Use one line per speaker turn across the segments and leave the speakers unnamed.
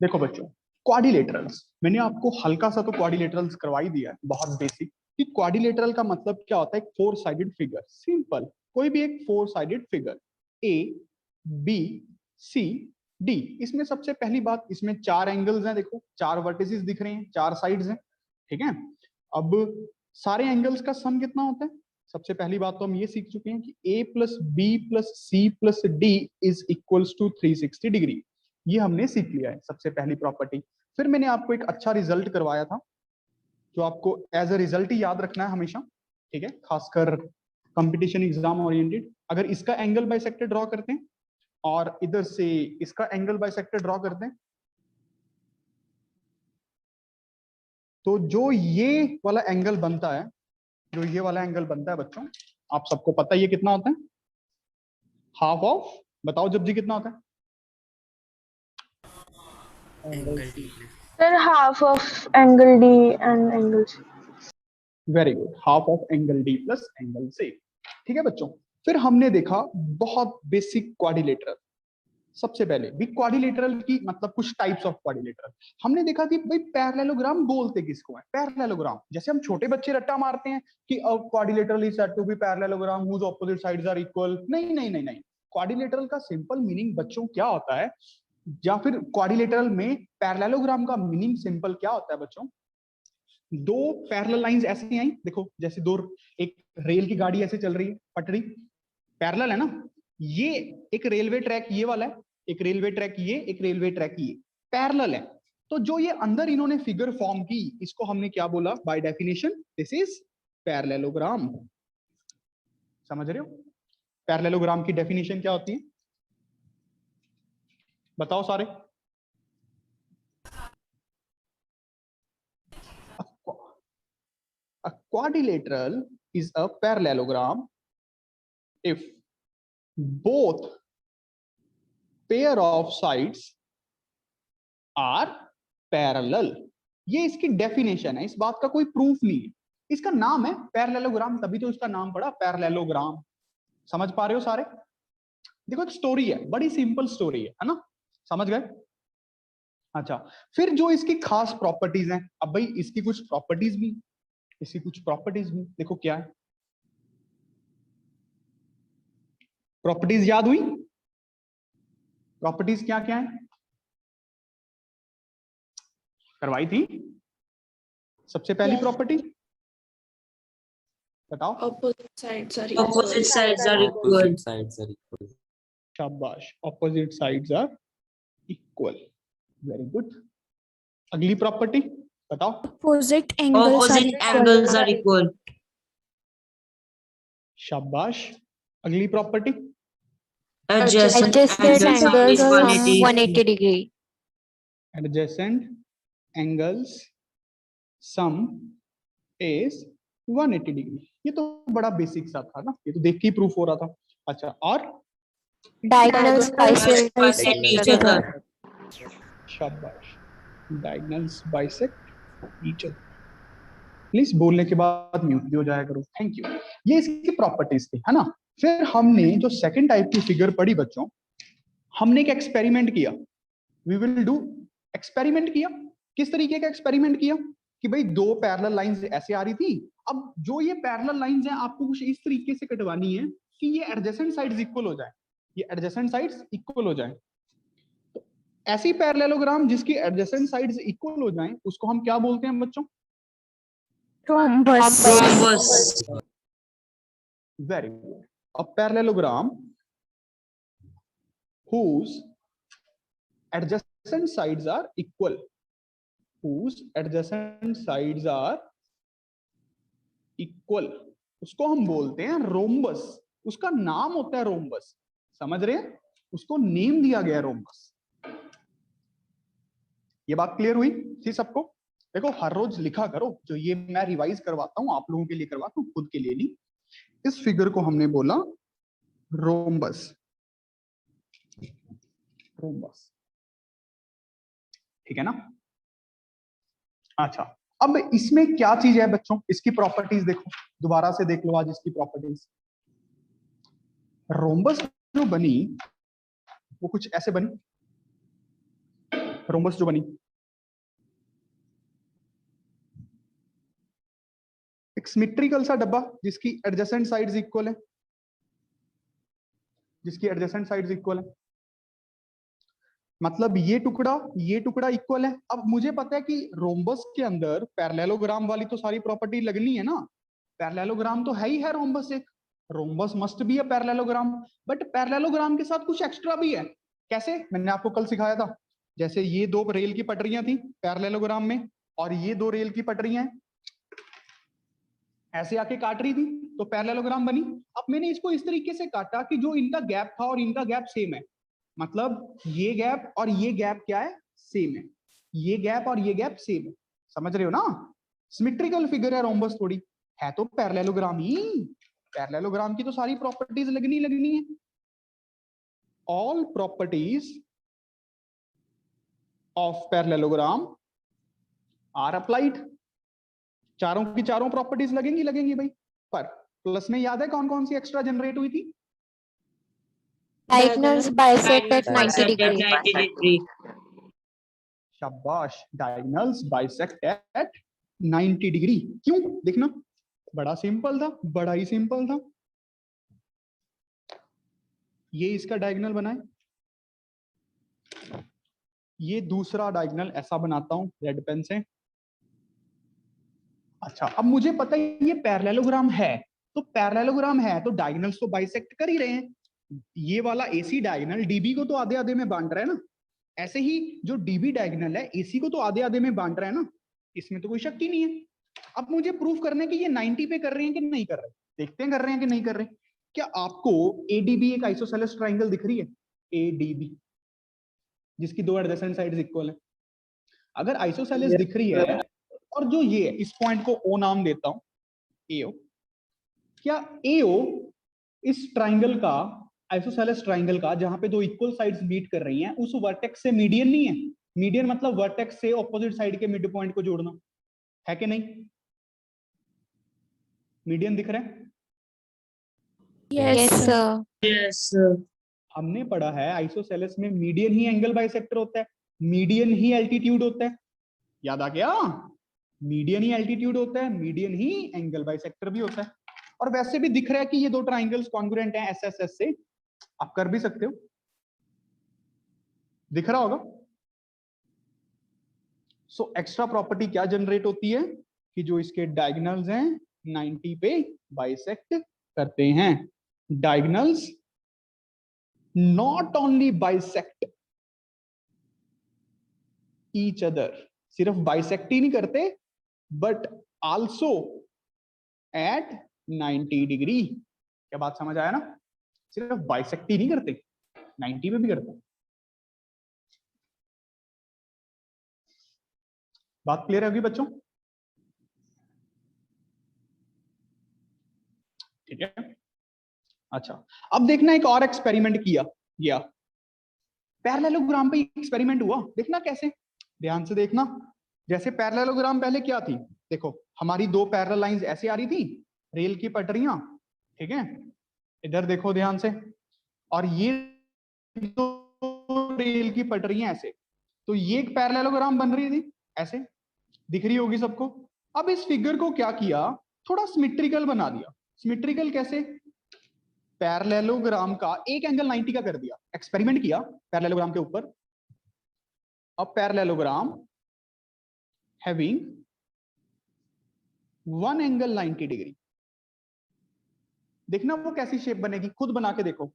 देखो बच्चों, क्वाड्रिलेटरल्स मैंने आपको हल्का सा तो क्वाड्रिलेटरल्स करवा ही दिया है, बहुत बेसिक, कि क्वाड्रिलेटरल का मतलब क्या होता है। एक फोर साइडेड फिगर, सिंपल, कोई भी एक four sided figure, A B C D. इसमें सबसे पहली बात, इसमें चार एंगल्स हैं, देखो चार वर्टिसेस दिख रहे हैं, चार साइड्स हैं, ठीक है। अब सारे एंगल्स का सम कितना होता है? सबसे पहली बात तो हम ये सीख चुके हैं कि a plus B plus C plus D is equals to 360 degree. ये हमने सीख लिया है सबसे पहली प्रॉपर्टी। फिर मैंने आपको एक अच्छा रिजल्ट करवाया था जो आपको एज अ रिजल्ट ही याद रखना है हमेशा, ठीक है, खासकर कंपटीशन एग्जाम ओरिएंटेड। अगर इसका एंगल बाइसेक्टर ड्रॉ करते हैं और इधर से इसका एंगल बाइसेक्टर ड्रॉ करते हैं, तो जो ये वाला एंगल बनता है, जो ये वाला एंगल बनता है बच्चों, आप सबको पता है ये कितना होता है? हाफ ऑफ, बताओ जब जी कितना होता है?
Sir, half of angle D and angle C.
Very good, half of angle D plus angle C, ठीक है बच्चों। फिर हमने देखा बहुत बेसिक क्वाड्रिलेटरल। सबसे पहले भी क्वाड्रिलेटरल की मतलब कुछ टाइप्स ऑफ क्वाड्रिलेटरल हमने देखा कि भाई पैरेललोग्राम बोलते किसको है। पैरेललोग्राम जैसे हम छोटे बच्चे रट्टा मारते हैं कि quadrilateral is said to be parallelogram whose opposite sides are equal. नहीं नहीं नहीं नहीं, क्वाड्रिलेटरल का सिंपल मीनिंग बच्चों क्या होता है, या फिर क्वाड्रिलेटरल में पैरेललोग्राम का मीनिंग सिंपल क्या होता है बच्चों? दो पैरेलल लाइंस ऐसे आई, देखो जैसे दो, एक रेल की गाड़ी ऐसे चल रही है, पटरी पैरेलल है ना, ये एक रेलवे ट्रैक ये वाला है, एक रेलवे ट्रैक ये, एक रेलवे ट्रैक ये, पैरेलल है। तो जो ये अंदर इन्होंने फिगर फॉर्म की, इसको हमने क्या बोला by definition? This is parallelogram. समझ रहे हो पैरेललोग्राम की डेफिनेशन क्या होती है? बताओ सारे। A quadrilateral is a parallelogram if both pair of sides are parallel। ये इसकी डेफिनेशन है, इस बात का कोई प्रूफ नहीं है, इसका नाम है पैरेललोग्राम, तभी तो इसका नाम पड़ा पैरेललोग्राम। समझ पा रहे हो सारे? देखो एक स्टोरी है, बड़ी सिंपल स्टोरी है ना, समझ गए? अच्छा, फिर जो इसकी खास प्रॉपर्टीज हैं, अब भाई इसकी कुछ प्रॉपर्टीज भी, इसकी कुछ प्रॉपर्टीज भी देखो क्या है। प्रॉपर्टीज याद हुई? प्रॉपर्टीज क्या क्या है करवाई थी? सबसे पहली प्रॉपर्टी बताओ।
Opposite sides are
Opposite sides are equal.
Opposite sides are equal.
शाबाश, opposite sides are equal, very good. अगली प्रॉपर्टी बताओ।
opposite angles are equal.
शाबाश, अगली property.
Adjacent
Adjacent angles
are
are
180
degree.
Adjacent angles sum is 180 degree. ये तो बड़ा basic सा था ना, ये तो देख के ही प्रूफ हो रहा था। अच्छा, और
Diagonals
bisect each other.
शाबाश, diagonals bisect each other. Please बोलने के बाद म्यूट भी हो जाया करो, थैंक यू। ये इसकी प्रॉपर्टीज थी, है ना। फिर हमने जो सेकंड टाइप की फिगर पढ़ी बच्चों, हमने एक एक्सपेरिमेंट किया। वी विल डू एक्सपेरिमेंट किया। किस तरीके का एक्सपेरिमेंट किया कि भाई दो पैरेलल लाइंस ऐसे आ रही थी, अब जो ये पैरेलल लाइंस हैं आपको कुछ इस तरीके से कटवानी है कि ये एडजेसेंट साइड्स इक्वल हो जाए, ये एडजेसेंट साइड्स इक्वल हो जाए। तो ऐसी पैरेललोग्राम जिसकी एडजेसेंट साइड्स इक्वल हो जाएं उसको हम क्या बोलते हैं बच्चों?
Rhombus.
Rhombus.
Very good. A parallelogram whose adjacent sides are equal, whose adjacent sides are equal, उसको हम बोलते हैं रोम्बस। उसका नाम होता है रोम्बस, समझ रहे हैं? उसको नेम दिया गया रोम्बस। ये बात क्लियर हुई थी सबको? देखो हर रोज लिखा करो, जो ये मैं रिवाइज करवाता हूं आप लोगों के लिए करवाता हूं, खुद के लिए नहीं। इस फिगर को हमने बोला रोम्बस, रोम्बस, ठीक है ना। अच्छा, अब इसमें क्या चीज है बच्चों? इसकी प्रॉपर्टीज देखो, दोबारा से देख लो आज इसकी प्रॉपर्टीज। रोम्बस जो बनी वो कुछ ऐसे बनी। रोम्बस जो बनी, एक सिमेट्रिकल सा डब्बा जिसकी एडजेसेंट साइड्स इक्वल है, जिसकी एडजेसेंट साइड्स इक्वल है, मतलब ये टुकड़ा इक्वल है। अब मुझे पता है कि रोम्बस के अंदर पैरेललोग्राम वाली तो सारी प्रॉपर्टी लगनी है ना, पैरेललोग्राम तो है ही है रोम्बस एक, rhombus must be a parallelogram, but parallelogram के साथ कुछ एक्स्ट्रा भी है। कैसे? मैंने आपको कल सिखाया था, जैसे ये दो रेल की पटरियां थी पैरेललोग्राम में, और ये दो रेल की पटरियां ऐसे आके काट रही थी, तो पैरेललोग्राम बनी। अब मैंने इसको इस तरीके से काटा कि जो इनका गैप था और इनका गैप सेम है, मतलब ये गैप और ये गैप क्या है, सेम है, ये गैप और ये गैप सेम है, समझ रहे हो ना? सिमेट्रिकल फिगर है रोम्बस, थोड़ी है तो पैरेललोग्राम ही, पैरेललोग्राम की तो सारी प्रॉपर्टीज लगनी है, all properties of parallelogram are applied, चारों की चारों प्रॉपर्टीज लगेंगी भाई। पर प्लस में याद है कौन कौन सी एक्स्ट्रा जनरेट हुई थी?
Diagonals bisect at 90
Bisect at
degree.
90 degree.
शाबाश, डायगोनल्स बाइसेक्ट एट 90 डिग्री। क्यों? देखना, बड़ा सिंपल था, बड़ा ही सिंपल था। ये इसका डायगोनल बना है, ये दूसरा डायगोनल ऐसा बनाता हूं रेड पेन से। अच्छा, अब मुझे पता है ये पैरेललोग्राम है, तो पैरेललोग्राम है तो डायगोनल्स तो बाइसेक्ट कर ही रहे हैं। ये वाला एसी डायगोनल डीबी को तो आधे आधे में बांट रहा है ना, ऐसे ही जो डीबी डायगोनल है एसी को तो आधे आधे में बांट रहा है ना, इसमें तो कोई शक ही नहीं है। अब मुझे प्रूफ करना है कि ये 90 पे कर रहे हैं कि नहीं कर रहे, देखते हैं कर रहे हैं कि नहीं कर रहे। क्या आपको एडीबी एक आइसोसेलेस ट्राइंगल दिख रही है? एडीबी जिसकी दो एडजेसेंट साइड्स इक्वल है, अगर आइसोसेलेस दिख रही है और जो ये है, इस पॉइंट को ओ नाम देता हूं, एओ, क्या एओ इस ट्राइंगल का, आइसोसेलेस ट्राइंगल का, जहां पे दो इक्वल साइड्स मीट कर रही हैं, उस वर्टेक्स से मीडियन नहीं है? मीडियन मतलब वर्टेक्स से ऑपोजिट साइड के मिड पॉइंट को जोड़ना, है कि नहीं? मीडियन दिख रहा है?
Yes, sir.
Yes, sir.
हमने पढ़ा है आइसोसेलेस में मीडियन ही एंगल बाइसेक्टर होता है, मीडियन ही एल्टीट्यूड होता है, याद आ गया? मीडियन ही एल्टीट्यूड होता है, मीडियन ही एंगल बाइसेक्टर भी होता है। और वैसे भी दिख रहा है कि ये दो ट्राइंगल्स कॉन्ग्रुएंट हैं एसएसएस से, आप कर भी सकते हो, दिख रहा होगा। सो एक्स्ट्रा प्रॉपर्टी क्या जनरेट होती है कि जो इसके डायगोनल्स हैं 90 पे बाइसेक्ट करते हैं। Diagonals not only bisect each other, सिर्फ बाइसेक्ट ही नहीं करते बट आल्सो एट 90 डिग्री। क्या बात समझ आया ना? सिर्फ बाइसेक्ट ही नहीं करते, 90 पे भी करते। बात क्लियर होगी बच्चों? ठीक है। अच्छा, अब देखना एक और एक्सपेरिमेंट किया गया, पैरेललोग्राम पे एक्सपेरिमेंट हुआ, देखना कैसे, ध्यान से देखना। जैसे पैरेललोग्राम पहले क्या थी, देखो हमारी दो पैरेलल लाइंस ऐसे आ रही थी, रेल की पटरियां, ठीक है, इधर देखो ध्यान से, और ये दो रेल की पटरियां ऐसे, तो ये एक पैरेललोग्राम बन रही थी, ऐसे दिख रही होगी सबको। अब इस फिगर को क्या किया, थोड़ा सिमेट्रिकल बना दिया। सिमेट्रिकल कैसे? पैरेललोग्राम का एक एंगल 90 का कर दिया, एक्सपेरिमेंट किया पैरेललोग्राम के ऊपर। अब parallelogram having one angle 90 degree, देखना वो कैसी शेप बनेगी, खुद बना के देखो।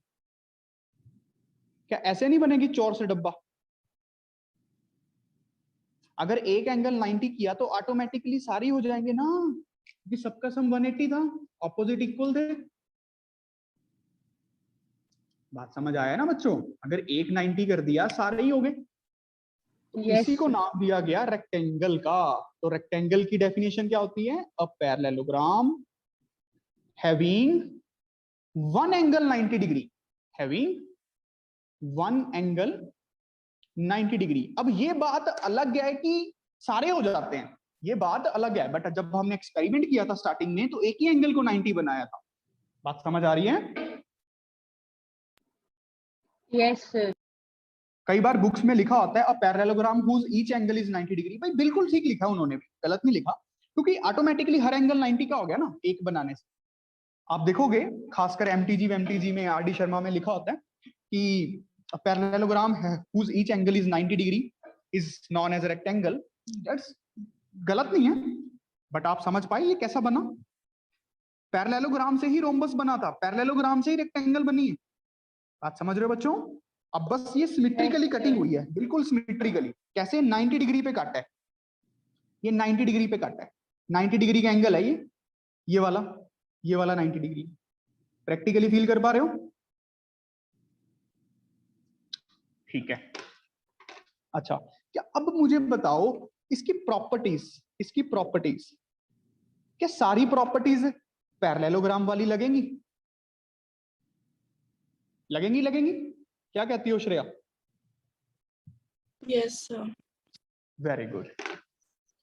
क्या ऐसे नहीं बनेगी चौर से डब्बा? अगर एक एंगल 90 किया तो ऑटोमेटिकली सारी हो जाएंगे ना, क्योंकि सबका सम 180 था, ऑपोजिट इक्वल थे। बात समझ आया ना बच्चों? अगर एक 90 कर दिया सारे ही हो गए, तो इसी को नाम दिया गया रेक्टेंगल का। तो रेक्टेंगल की डेफिनेशन क्या होती है? A parallelogram having one angle 90 degree, having one angle 90 degree. अब ये बात अलग है कि सारे हो जाते हैं, ये बात अलग है, बट जब हमने एक्सपेरिमेंट किया था स्टार्टिंग में तो एक ही एंगल को 90 बनाया था। बात समझ आ रही है?
Yes, sir.
कई बार बुक्स में लिखा होता है a parallelogram whose each angle is 90 degree. भाई बिल्कुल ठीक लिखा उन्होंने भी, गलत नहीं लिखा, क्योंकि ऑटोमेटिकली हर एंगल 90 का हो गया ना एक बनाने से। आप देखोगे खासकर एमटीजी में आर डी शर्मा में लिखा होता है कि parallelogram whose each angle is 90 degree is known as rectangle. That's गलत नहीं है, बट आप समझ पाए ये कैसा बना? पैरेललोग्राम से ही रोम्बस बना था, पैरेललोग्राम से ही रेक्टेंगल बनी है। बात समझ रहे हो बच्चों? अब बस ये सिमेट्रिकली कटिंग हुई है, बिल्कुल सिमेट्रिकली। कैसे? 90 डिग्री पे काटा है, ये 90 डिग्री पे काटा है। 90 डिग्री का एंगल है ये वाला 90 डिग्री। प्रैक्टिकली फील कर पा रहे हो? ठीक है। अच्छा, क्या अब मुझे बताओ इसकी प्रॉपर्टीज क्या सारी प्रॉपर्टीज पैरेललोग्राम वाली लगेंगी? लगेंगी? क्या कहती हो Shreya?
Yes sir.
Very good.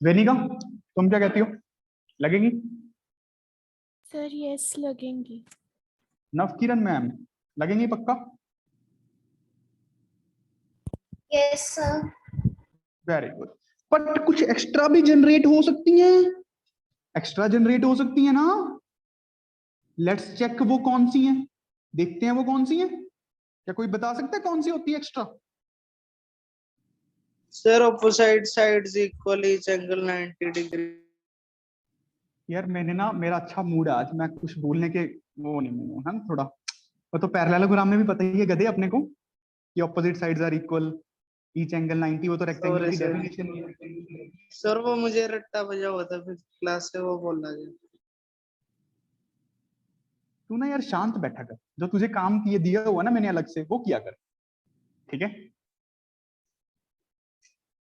Venika, तुम क्या कहती हो? लगेंगी?
सर यस लगेंगी।
नवकिरण मैम, लगेंगी पक्का?
Yes sir.
Very good. But कुछ एक्स्ट्रा भी जनरेट हो सकती हैं, ना। लेट्स चेक वो कौन सी हैं, देखते हैं वो कौन सी हैं। क्या कोई बता सकता है कौन सी होती है extra?
Sir opposite sides equal each angle 90 degree.
यार मेरा अच्छा मूड है आज, मैं कुछ बोलने के वो नहीं हूँ, है ना थोड़ा। वो तो पैरेललोग्राम में भी पता ही है गधे अपने को कि opposite sides are equal each angle 90, वो तो रेक्टेंगल की डेफिनेशन है।
सर वो मुझे रट्टा बजा हुआ था फिर क्लास से, वो बोलना गया।
तू ना यार शांत बैठा कर, जो तुझे काम किए दिया हुआ ना मैंने अलग से, वो किया कर, ठीक है?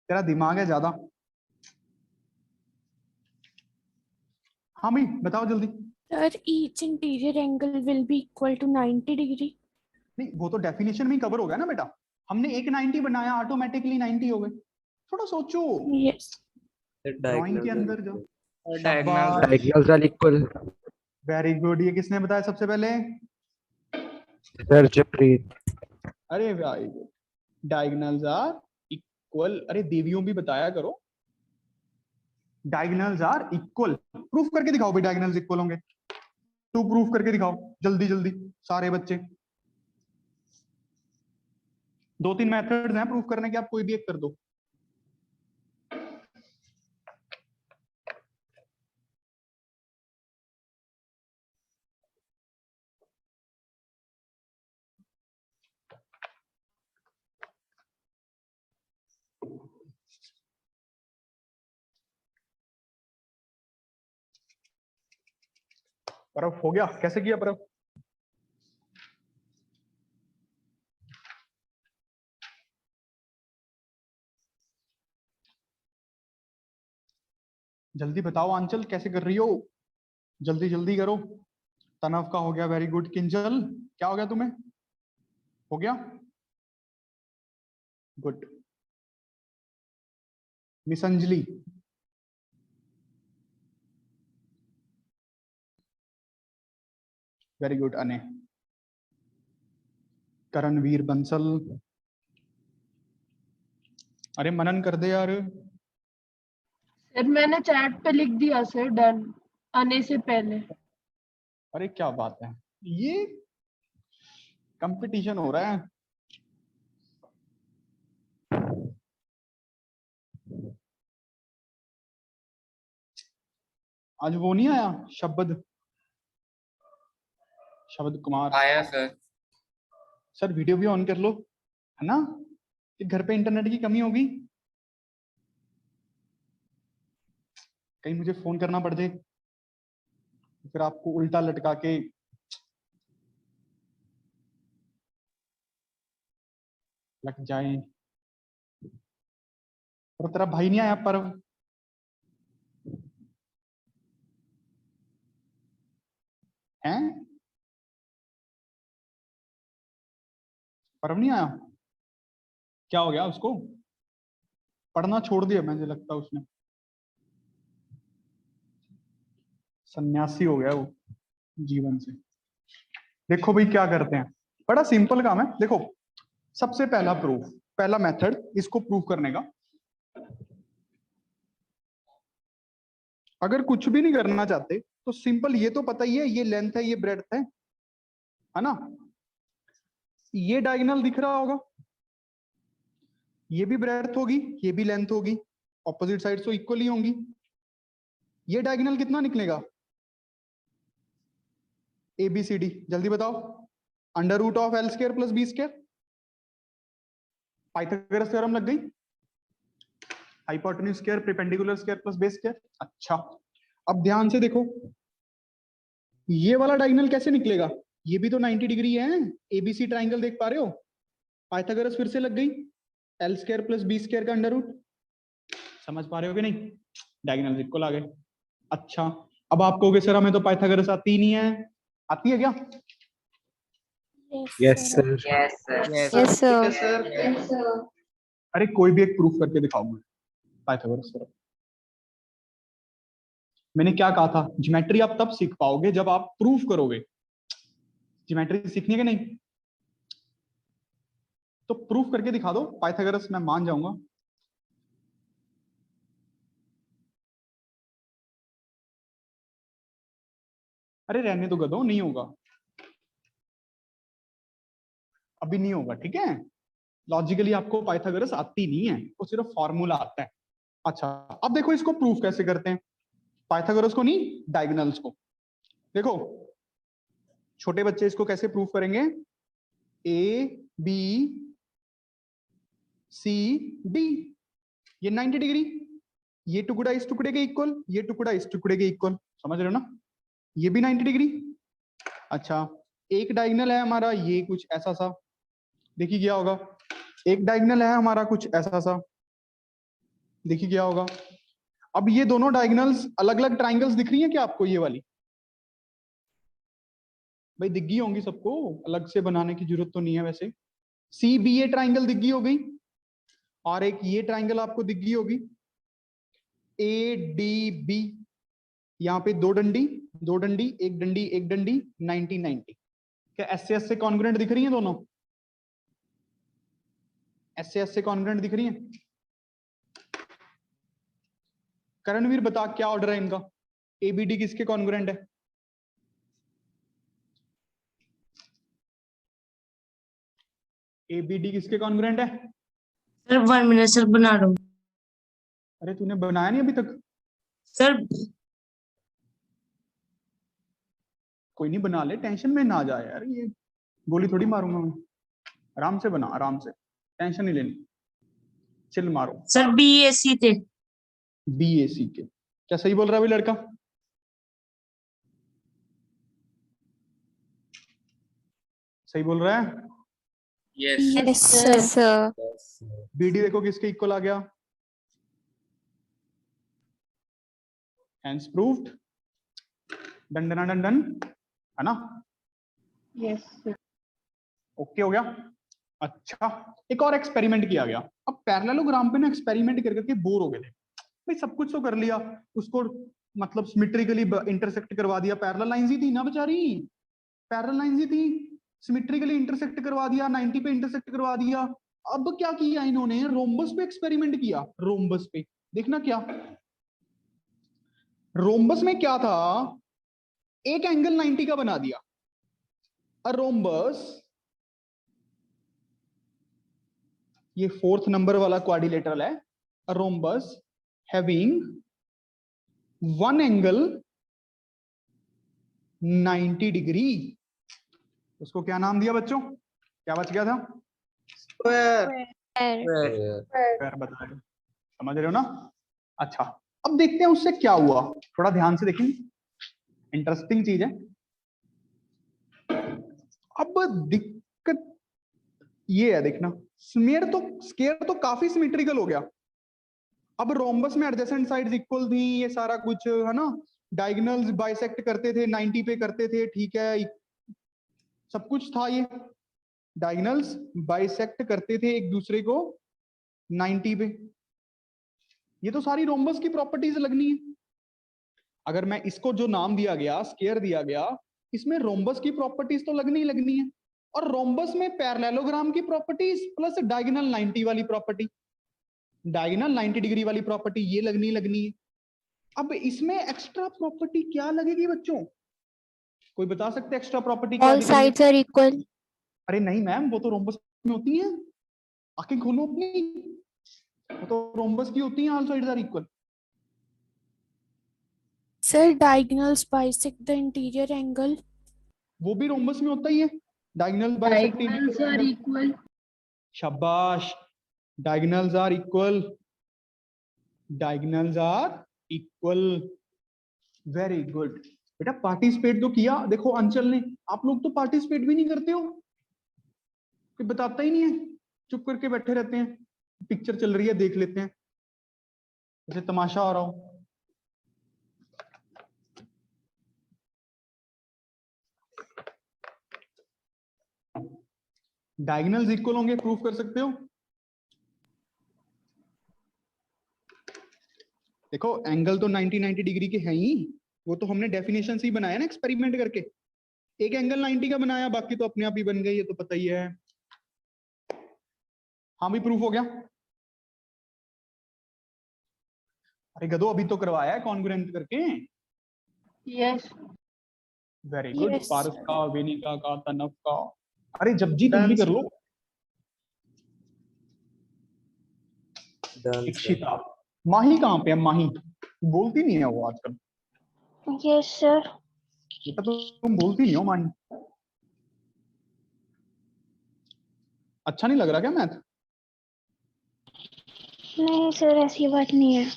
तेरा दिमाग है ज्यादा। हाँ भाई बताओ जल्दी।
Sir each interior angle will be equal to 90 degree.
नहीं, वो तो डेफिनेशन में ही कवर हो गया ना बेटा। हमने एक 90 बनाया, ऑटोमेटिकली 90 हो गए। थोड़ा सोचो,
Yes.
ड्राइंग के अंदर जाओ।
Diagonals are equal.
Very good. ये किसने बताया सबसे पहले?
Sir Jappreet.
अरे very good. Diagonals are equal. अरे देवियों भी बताया करो, डायगोनल्स आर इक्वल। प्रूफ करके दिखाओ भाई, डायगोनल्स इक्वल होंगे। तू प्रूफ करके दिखाओ जल्दी जल्दी सारे बच्चे। 2-3 मेथड्स हैं प्रूफ करने के, आप कोई भी एक कर दो। परफ हो गया? कैसे किया परफ? जल्दी बताओ आंचल, कैसे कर रही हो? जल्दी जल्दी करो। तनव का हो गया, वेरी गुड। किंजल क्या हो गया तुम्हें? हो गया? Good. Miss Anjali? Very good. अने? करणवीर बंसल? अरे मनन कर दे यार।
सर मैंने चैट पे लिख दिया सर, डन आने से पहले।
अरे क्या बात है, ये कंपटीशन हो रहा है। आज वो नहीं आया शब्द कुमार?
आया सर।
सर वीडियो भी ऑन कर लो, है ना, कि घर पे इंटरनेट की कमी होगी, कहीं मुझे फोन करना पड़ जाए फिर आपको उल्टा लटका के लग जाए। और तेरा भाई नहीं आया परव? हैं? परव नहीं आया? क्या हो गया उसको? पढ़ना छोड़ दिया मुझे लगता है उसने, सन्यासी हो गया वो जीवन से। देखो भाई क्या करते हैं, बड़ा सिंपल काम है। देखो सबसे पहला प्रूफ, पहला मेथड इसको प्रूव करने का। अगर कुछ भी नहीं करना चाहते तो सिंपल, ये तो पता ही है, ये लेंथ है, ये ब्रेड्थ है ना। ये डायगोनल दिख रहा होगा, ये भी ब्रेड्थ होगी, ये भी लेंथ होगी, ऑपोजिट साइड तो इक्वली होंगी। ये डायगोनल कितना निकलेगा? ABCD, जल्दी बताओ। Under root of L square plus B square. Pythagoras theorem लग गई। Hypotenuse square perpendicular square plus base square. अच्छा, अब ध्यान से देखो, ये वाला डायगोनल कैसे निकलेगा? ये भी तो 90 डिग्री है। ABC ट्राइंगल देख पा रहे हो? पाइथागोरस फिर से लग गई, L square plus B square का अंडर रूट। समझ पा रहे हो कि नहीं? डायगोनल इक्वल आ गए। अच्छा, अब आप कहोगे सर हमें तो पाइथागोरस आती ही नहीं है। आती है क्या?
Yes, sir.
Yes, sir.
Sir
अरे कोई भी एक प्रूफ करके दिखाऊंगा पाइथागोरस थ्योरम। मैंने क्या कहा था, ज्योमेट्री आप तब सीख पाओगे जब आप प्रूफ करोगे। ज्योमेट्री सीखनी है कि नहीं? तो प्रूफ करके दिखा दो पाइथागोरस, मैं मान जाऊंगा। अरे रहने दो गधो, नहीं होगा, अभी नहीं होगा, ठीक है। लॉजिकली आपको पाइथागोरस आती नहीं है, वो सिर्फ फॉर्मूला आता है। अच्छा, अब देखो इसको प्रूफ कैसे करते हैं। पाइथागोरस को नहीं, डायगोनल्स को। देखो छोटे बच्चे इसको कैसे प्रूफ करेंगे? ABCD, ये 90 डिग्री, ये टुकड़ा इस टुकड़े के इक्वल, ये टुकड़ा इस टुकड़े के इक्वल। समझ रहे हो ना? ये भी 90 डिग्री। अच्छा, एक डायगोनल है हमारा ये कुछ ऐसा सा, देखिए क्या होगा। एक डायगोनल है हमारा कुछ ऐसा सा, देखिए क्या होगा। अब ये दोनों डायगोनल्स अलग अलग ट्राइंगल्स दिख रही हैं क्या आपको? ये वाली भाई दिख गई होंगी सबको, अलग से बनाने की जरूरत तो नहीं है वैसे। CBA ट्राइंगल दिख गई हो गई, और एक ये ट्राइंगल आपको दिख गई होगी ADB। यहाँ पे दो डंडी, एक डंडी 90-90। क्या एस से कॉन्ग्रुएंट दिख रही हैं दोनों? एस से कॉन्ग्रुएंट दिख रही हैं? करणवीर बता क्या ऑर्डर है इनका? ABD किसके कॉन्ग्रुएंट है? ABD किसके कॉन्ग्रुएंट है?
सर 1 मिनट सर, बना रहा हूँ
अरे तूने बनाया नहीं अभी तक?
सर।
कोई नहीं, बना ले, टेंशन में ना जा यार, ये गोली थोड़ी मारूंगा मैं। आराम से बना, आराम से, टेंशन नहीं लेनी, चिल मारो।
सर BAC थे।
BAC के, क्या सही बोल रहा है भाई लड़का? सही बोल रहा है?
Yes, sir.
BD देखो किसके इक्वल आ गया? Hence proved। Done done done done, है ना?
Yes sir.
ओके हो गया। अच्छा, एक और एक्सपेरिमेंट किया गया। अब पैरेललोग्राम पे ना एक्सपेरिमेंट कर करके बोर हो गए थे भाई, सब कुछ तो कर लिया, उसको मतलब सिमेट्रिकली इंटरसेक्ट करवा दिया। पैरेलल लाइंस ही थी ना बेचारी, पैरेलल लाइंस ही थी, सिमेट्रिकली इंटरसेक्ट करवा दिया, 90 पे इंटरसेक्ट करवा दिया। अब क्या किया इन्होंने? रोम्बस पे एक्सपेरिमेंट किया। रोम्बस पे देखना क्या, रोम्बस में क्या था, एक एंगल 90 का बना दिया। अ रोम्बस, ये 4th नंबर वाला क्वाड्रिलेटरल है। A rhombus having one angle 90 degree, उसको क्या नाम दिया बच्चों? क्या बच गया था? स्क्वायर बता दो। समझ रहे हो ना? अच्छा, अब देखते हैं उससे क्या हुआ, थोड़ा ध्यान से देखें, इंटरेस्टिंग चीज है। अब दिक्कत ये है, देखना, स्क्वायर तो काफी सिमेट्रिकल हो गया। अब रोम्बस में एडजेसेंट साइड्स इक्वल थी, ये सारा कुछ है ना, डायगोनल्स बाइसेक्ट करते थे, 90 पे करते थे, ठीक है, सब कुछ था। ये डायगोनल्स बाइसेक्ट करते थे एक दूसरे को 90 पे, ये तो सारी रोम्बस की प्रॉपर्टीज लगनी है। अगर मैं इसको जो नाम दिया गया, स्क्वायर दिया गया, इसमें रोम्बस की प्रॉपर्टीज तो लगनी ही लगनी है। और रोम्बस में पैरेललोग्राम की प्रॉपर्टीज प्लस डायगोनल 90 वाली प्रॉपर्टी, डायगोनल 90 डिग्री वाली प्रॉपर्टी ये लगनी है। अब इसमें एक्स्ट्रा प्रॉपर्टी क्या लगेगी बच्चों? कोई बता सकते एक्स्ट्रा प्रॉपर्टी क्या
All
दिख रही है?
sides are equal.
अरे नहीं मैम, वो तो रोम्बस में होती है, आंखें खोलो अपनी, वो तो रोम्बस की होती है, all sides are equal.
Sir, diagonals bisect the interior angle.
वो भी रोम्बस में होता ही है, diagonal bisect
Diagonals are equal.
शाबाश, diagonals are equal, diagonals are equal, very good. बेटा पार्टिसिपेट तो किया, देखो अंचल ने, आप लोग तो पार्टिसिपेट भी नहीं करते हो, कोई बताता ही नहीं है, चुप करके बैठे रहते हैं, पिक्चर चल रही है देख लेते हैं, जैसे तमाशा हो रहा हो। डायगोनल्स इक्वल होंगे, प्रूफ कर सकते हो? देखो एंगल तो 90 डिग्री के हैं ही, वो तो हमने डेफिनेशन से ही बनाया ना एक्सपेरिमेंट करके, एक एंगल 90 का बनाया, बाकी तो अपने आप ही बन गई, ये तो पता ही है। हाँ भी प्रूफ हो गया। अरे गधो अभी तो करवाया है कॉन्ग्रुएंट करके।
Yes.
वेरी गुड,
Yes,
पारस
sir.
का, वेनिका का, तनव का। अरे जपजी तुम भी कर लो।
Done, sir.
इक्षिता, माही कहाँ पे है? माही बोलती नहीं है वो आजकल,
Yes, sir.
बेटा तो तुम बोलती नहीं हो माही। अच्छा नहीं लग रहा क्या मैथ?
नहीं सर, ऐसी बात नहीं है।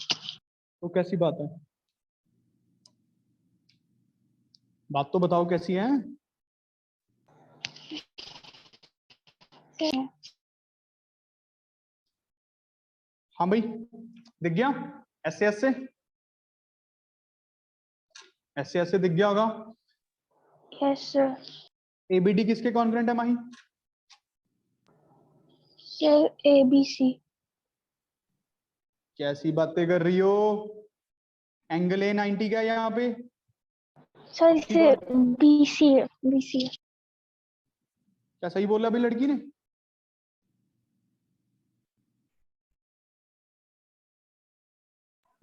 तो कैसी बात है? बात तो बताओ कैसी है? हाँ भाई दिख गया? ऐसे ऐसे ऐसे ऐसे दिख गया होगा।
Yes sir.
एबीडी किसके कॉन्ग्रुएंट है माही?
Sir ABC।
कैसी बातें कर रही हो? एंगल ए 90 का है यहाँ पे।
सर इसे BC।
क्या सही बोला अभी लड़की ने?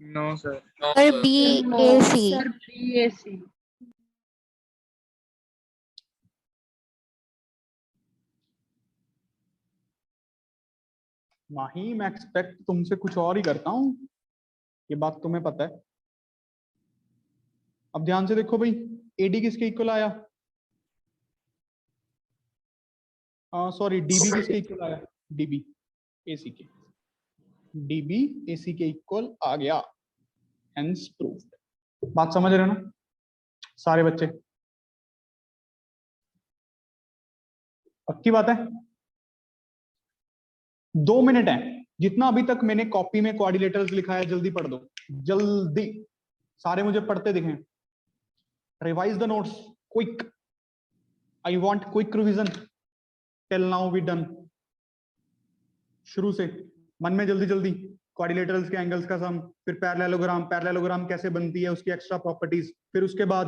No, sir.
Sir, BAC.
Sir, BAC.
माही मैं एक्सपेक्ट तुमसे कुछ और ही करता हूँ, ये बात तुम्हें पता है। अब ध्यान से देखो भाई, एडी किसके इक्वल आया? सॉरी डीबी किसके इक्वल आया? डीबी एसी के, डीबी एसी के इक्वल आ गया, हेंस प्रूव्ड। बात समझ रहे हो ना सारे बच्चे? पक्की बात है? 2 मिनट है, जितना अभी तक मैंने कॉपी में क्वाड्रिलेटरल्स लिखा है जल्दी पढ़ दो, जल्दी सारे मुझे पढ़ते दिखें। Revise the notes quick, I want quick revision till now we done. शुरू से मन में जल्दी जल्दी, क्वाड्रिलेटरल्स के एंगल्स का सम, फिर पैरेललोग्राम, पैरेललोग्राम कैसे बनती है उसकी एक्स्ट्रा प्रॉपर्टीज, फिर उसके बाद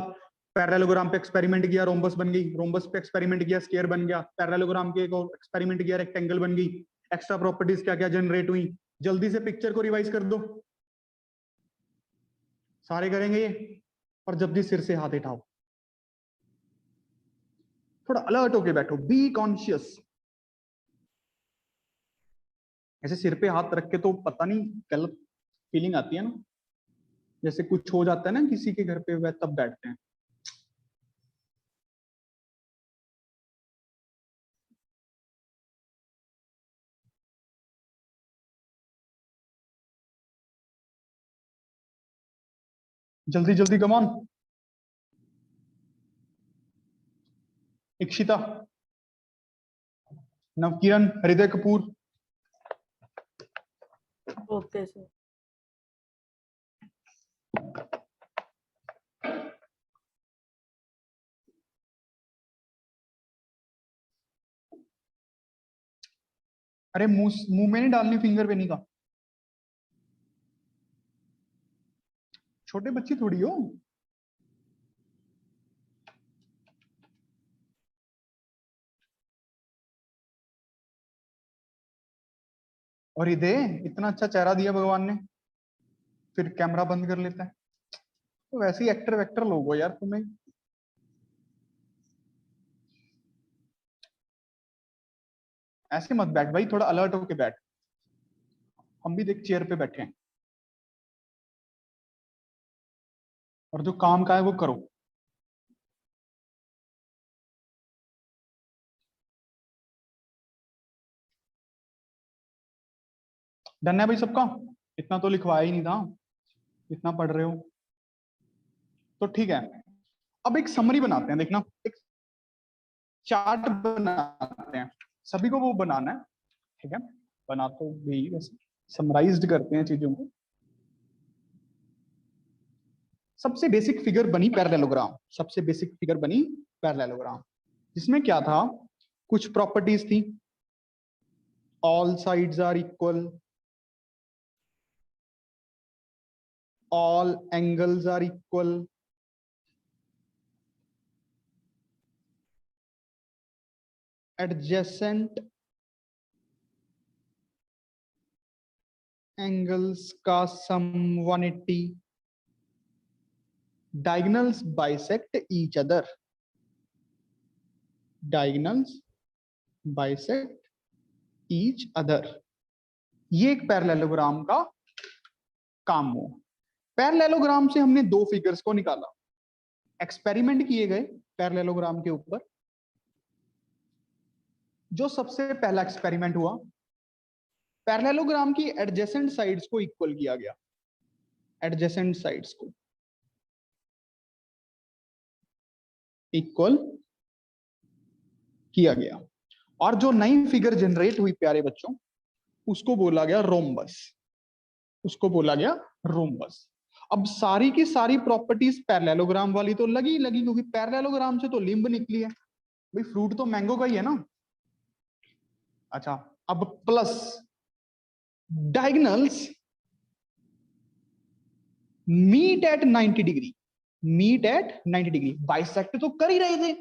पैरेललोग्राम पे एक्सपेरिमेंट किया, रोम्बस बन गई, रोम्बस पे एक्सपेरिमेंट किया, स्क्वायर बन गया, पैरेललोग्राम के एक और एक्सपेरिमेंट किया, रेक्टेंगल बन गई, एक्स्ट्रा प्रॉपर्टीज क्या क्या जनरेट हुई। जल्दी से पिक्चर को रिवाइज कर दो, सारे करेंगे ये। और जब भी सिर से हाथ उठाओ, थोड़ा अलर्ट होके बैठो, बी कॉन्शियस। ऐसे सिर पे हाथ रख के तो पता नहीं गलत फीलिंग आती है ना, जैसे कुछ हो जाता है ना किसी के घर पे, वह तब बैठते हैं। जल्दी जल्दी कम ऑन। इक्षिता, नवकिरण, हृदय कपूर।
Okay sir.
अरे मुंह मुंह में नहीं डालनी, फिंगर पे नहीं का, छोटे बच्चे थोड़ी हो। और ये दे, इतना अच्छा चेहरा दिया भगवान ने, फिर कैमरा बंद कर लेता है। तो वैसे ही एक्टर वेक्टर लोग हो यार तुम्हें। ऐसे मत बैठ भाई, थोड़ा अलर्ट होके बैठ। हम भी देख चेयर पे बैठे हैं, और जो काम का है वो करो। डन है भाई सबका? इतना तो लिखवाया ही नहीं था, इतना पढ़ रहे हो तो ठीक है। अब एक समरी बनाते हैं, देखना एक चार्ट बनाते हैं, सभी को वो बनाना है, ठीक है? बना तो भी, वैसे समराइज्ड करते हैं चीजों को। सबसे बेसिक फिगर बनी पैरेललोग्राम, सबसे बेसिक फिगर बनी पैरेललोग्राम, जिसमें क्या था, कुछ प्रॉपर्टीज थी। All sides are equal, all angles are equal, adjacent angles का sum 180, diagonals bisect each other, diagonals bisect each other। ये एक पैरेललोग्राम का काम हो। पैरेललोग्राम से हमने दो फिगर्स को निकाला, एक्सपेरिमेंट किए गए पैरेललोग्राम के ऊपर। जो सबसे पहला एक्सपेरिमेंट हुआ, पैरेललोग्राम की एडजेसेंट साइड्स को इक्वल किया गया, एडजेसेंट साइड्स को इक्वल किया गया, और जो नई फिगर जनरेट हुई प्यारे बच्चों, उसको बोला गया रोम्बस, उसको बोला गया रोम्बस। अब सारी की सारी प्रॉपर्टीज पैरेललोग्राम वाली तो लगी लगी, क्योंकि पैरेललोग्राम से तो लिंब निकली है भाई, फ्रूट तो मैंगो का ही है ना। अच्छा, अब plus diagonals meet at 90 degree, meet at 90 degree. Bisect तो कर ही रहे थे,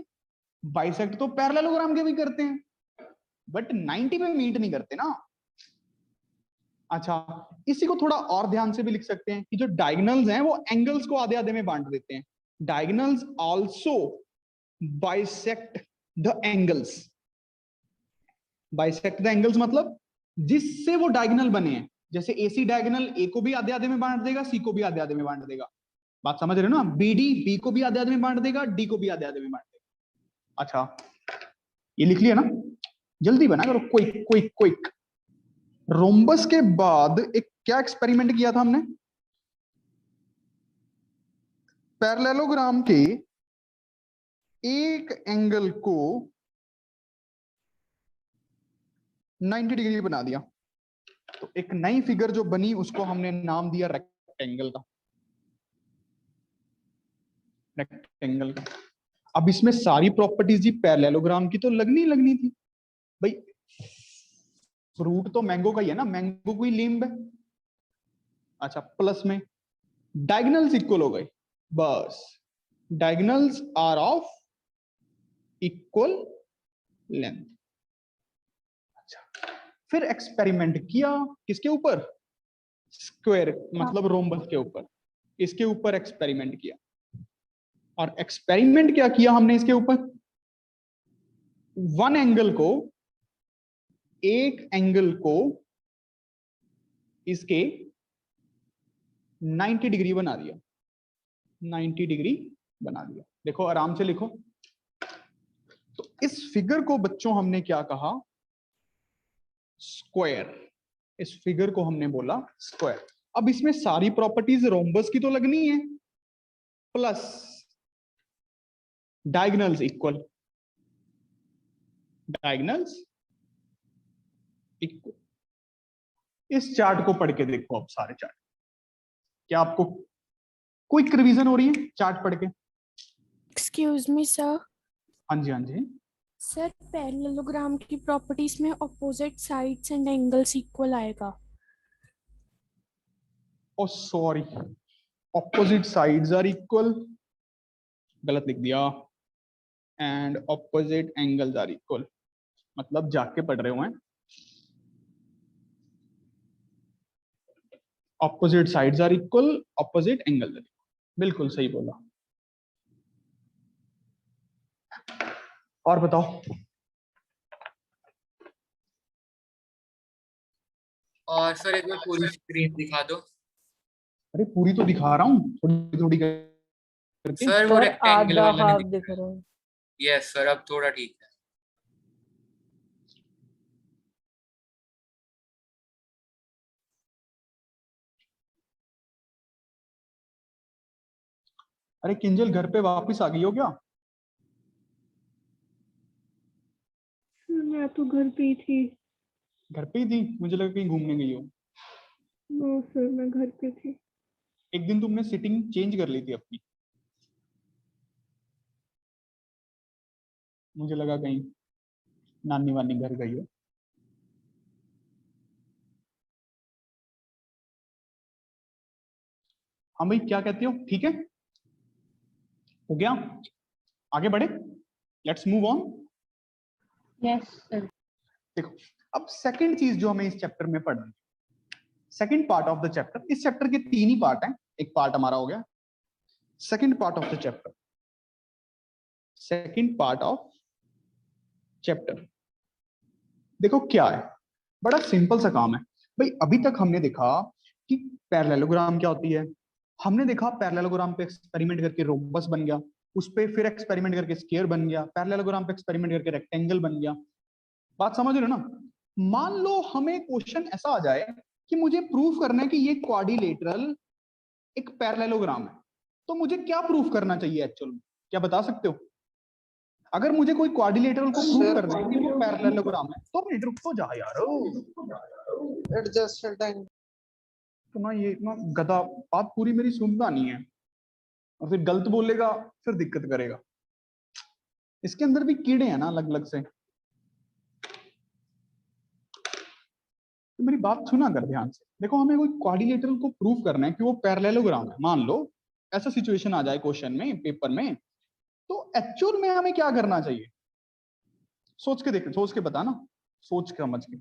बाइसेक्ट तो पैरेललोग्राम के भी करते हैं, बट 90 पे मीट नहीं करते ना। अच्छा, इसी को थोड़ा और ध्यान से भी लिख सकते हैं कि जो डायगोनल्स हैं वो एंगल्स को आधे आधे में बांट देते हैं। Diagonals also bisect the angles, bisect the angles मतलब जिससे वो डायगोनल बने हैं। जैसे AC डायगोनल A को भी आधे आधे में बांट देगा, C को भी आधे आधे में बांट देगा। बात समझ रहे हो ना? BD B को भी आधे आधे में बांट देगा, D को भी आधे आधे में बांट देगा। अच्छा, ये लिख लिया ना? जल्दी बना करो, क्विक क्विक क्विक। रोम्बस के बाद एक क्या एक्सपेरिमेंट किया था हमने? पैरेललोग्राम के एक एंगल को 90 डिग्री बना दिया, तो एक नई फिगर जो बनी उसको हमने नाम दिया रेक्टेंगल का, रेक्टेंगल का। अब इसमें सारी प्रॉपर्टीज ही पैरेललोग्राम की तो लगनी थी भाई, फ्रूट तो मैंगो का ही है ना, मैंगो कोई लिंब है। अच्छा, प्लस में डायगोनल्स इक्वल हो गए, बस diagonals are of equal length. अच्छा, फिर एक्सपेरिमेंट किया किसके ऊपर? स्क्वायर मतलब रोम्बस के ऊपर, इसके ऊपर एक्सपेरिमेंट किया। और एक्सपेरिमेंट क्या किया हमने इसके ऊपर? वन एंगल को, एक एंगल को इसके 90 डिग्री बना दिया, 90 डिग्री बना दिया। देखो आराम से लिखो। तो इस फिगर को बच्चों हमने क्या कहा? स्क्वायर। इस फिगर को हमने बोला स्क्वायर। अब इसमें सारी प्रॉपर्टीज रोम्बस की तो लगनी है, plus diagonals equal, diagonals equal. इस चार्ट को पढ़ के देखो अब, सारे चार्ट। क्या आपको क्विक रिवीजन हो रही है चार्ट पढ़ के?
Excuse me sir.
हाँ जी, हाँ जी।
सर पैरेललोग्राम की प्रॉपर्टीज में opposite sides and angles equal आएगा।
Oh sorry, opposite sides are equal, गलत लिख दिया। And opposite angles are equal, मतलब जाके पढ़ रहे हो हैं। Opposite sides are equal, opposite angle, बिल्कुल सही बोला। और बताओ।
और सर एक बार पूरी स्क्रीन दिखा दो।
अरे पूरी तो दिखा रहा हूँ, थोड़ी थोड़ी करके।
सर वो
सर
रेक्टेंगल
आधा
वाला नहीं
हाफ
दिख
दिख
रहा।
रहा है।
यस सर, अब थोड़ा ठीक है।
अरे किंजल घर पे वापस आ गई हो क्या?
मैं तो घर पे ही थी।
घर पे ही थी, मुझे लगा कहीं घूमने गई हो।
नो सर, मैं घर पे थी।
एक दिन तुमने सिटिंग चेंज कर ली थी अपनी, मुझे लगा कहीं नानी वानी घर गई हो। हाँ भाई क्या कहते हो, ठीक है, हो गया, आगे बढ़े, let's move on.
Yes sir.
देखो अब सेकंड चीज जो हमें इस चैप्टर में पढ़नी, second part of the chapter, इस चैप्टर के 3 ही पार्ट हैं, एक पार्ट हमारा हो गया। Second part of the chapter, second part of chapter देखो क्या है, बड़ा सिंपल सा काम है भाई। अभी तक हमने देखा कि पैरेललोग्राम क्या होती है, हमने देखा पैरेललोग्राम पे एक्सपेरिमेंट करके रोम्बस बन गया, उस पे फिर एक्सपेरिमेंट करके स्क्वायर बन गया, पैरेललोग्राम पे एक्सपेरिमेंट करके रेक्टेंगल बन गया। बात समझ रहे हो ना? मान लो हमें क्वेश्चन ऐसा आ जाए कि मुझे प्रूफ करना है कि ये क्वाड्रिलेटरल एक पैरेललोग्राम है, तो मुझे क्या प्रूफ करना चाहिए एक्चुअल में, क्या बता सकते हो? अगर मुझे कोई क्वाड्रिलेटरल को प्रूफ करना है कि वो पैरेललोग्राम है, तो मिनट रुक तो जा यार,
Adjusted angle.
तो ना ये ना गधा बात पूरी मेरी सुनता नहीं है, और फिर गलत बोलेगा, फिर दिक्कत करेगा। इसके अंदर भी कीड़े हैं ना अलग अलग से, तो मेरी बात सुना कर ध्यान से। देखो हमें कोई क्वाड्रिलेटरल को प्रूफ करना है कि वो पैरेललोग्राम है, मान लो ऐसा सिचुएशन आ जाए क्वेश्चन में, पेपर में, तो एक्चुअल में हमें क्या करना चाहिए? सोच के देख, सोच के बता ना, सोच के समझ के।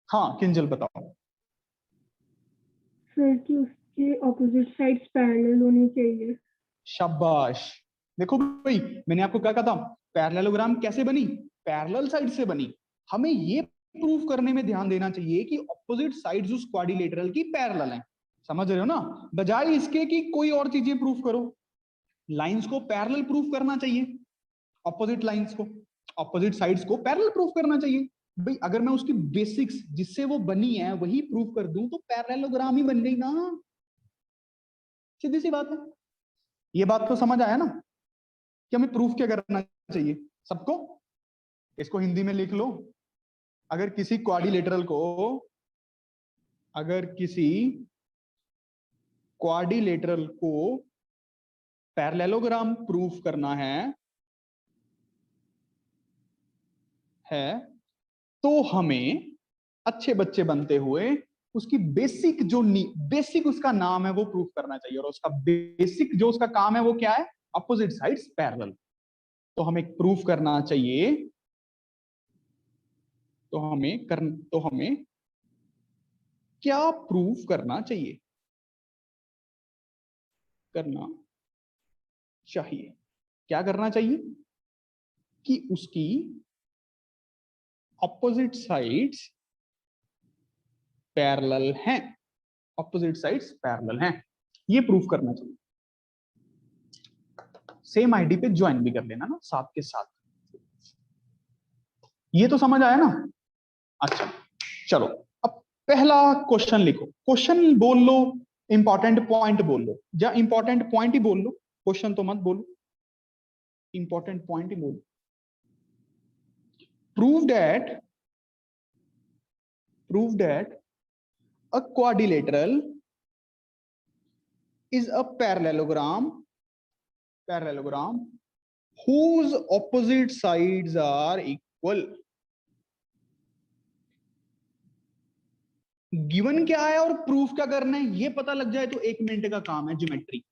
हाँ किंजल बताओ।
सर कि उसके ऑपोजिट साइड्स पैरेलल होनी चाहिए।
शाबाश। देखो भाई मैंने आपको क्या कहा था, पैरेललोग्राम कैसे बनी? पैरेलल साइड से बनी। हमें ये प्रूफ करने में ध्यान देना चाहिए कि ऑपोजिट साइड्स उस क्वाड्रिलेटरल की पैरेलल हैं। समझ रहे हो ना? बजाय इसके कि कोई और चीजें प्रूफ करो, लाइंस को पैरेलल प्रूफ करना चाहिए, ऑपोजिट लाइंस को, ऑपोजिट साइड्स को पैरेलल प्रूफ करना चाहिए। भाई अगर मैं उसकी बेसिक्स जिससे वो बनी है वही प्रूफ कर दूं तो पैरेललोग्राम ही बन गई ना, सीधी सी बात है। ये बात तो समझ आया ना कि हमें प्रूफ क्या करना चाहिए सबको? इसको हिंदी में लिख लो। अगर किसी क्वाड्रिलेटरल को, अगर किसी क्वाड्रिलेटरल को पैरेललोग्राम प्रूफ करना है तो हमें अच्छे बच्चे बनते हुए उसकी बेसिक जो बेसिक उसका नाम है वो प्रूफ करना चाहिए, और उसका बेसिक जो उसका काम है वो क्या है? Opposite sides parallel. तो हमें प्रूफ करना चाहिए, तो हमें क्या प्रूफ करना चाहिए? करना चाहिए, क्या करना चाहिए? कि उसकी ऑपोजिट साइड्स पैरेलल हैं, ऑपोजिट साइड्स पैरेलल हैं, ये प्रूफ करना चाहिए। सेम आईडी पे ज्वाइन भी कर लेना ना साथ के साथ। ये तो समझ आया ना? अच्छा चलो अब पहला क्वेश्चन लिखो, क्वेश्चन बोल लो, इंपॉर्टेंट पॉइंट बोल लो, या इंपॉर्टेंट पॉइंट ही बोल लो, क्वेश्चन तो मत बोलो, इंपॉर्टेंट पॉइंट ही बोलो। prove that a quadrilateral is a parallelogram whose opposite sides are equal। Given क्या है और प्रूफ क्या करना है ये पता लग जाए तो 1 मिनट का काम है, ज्योमेट्री।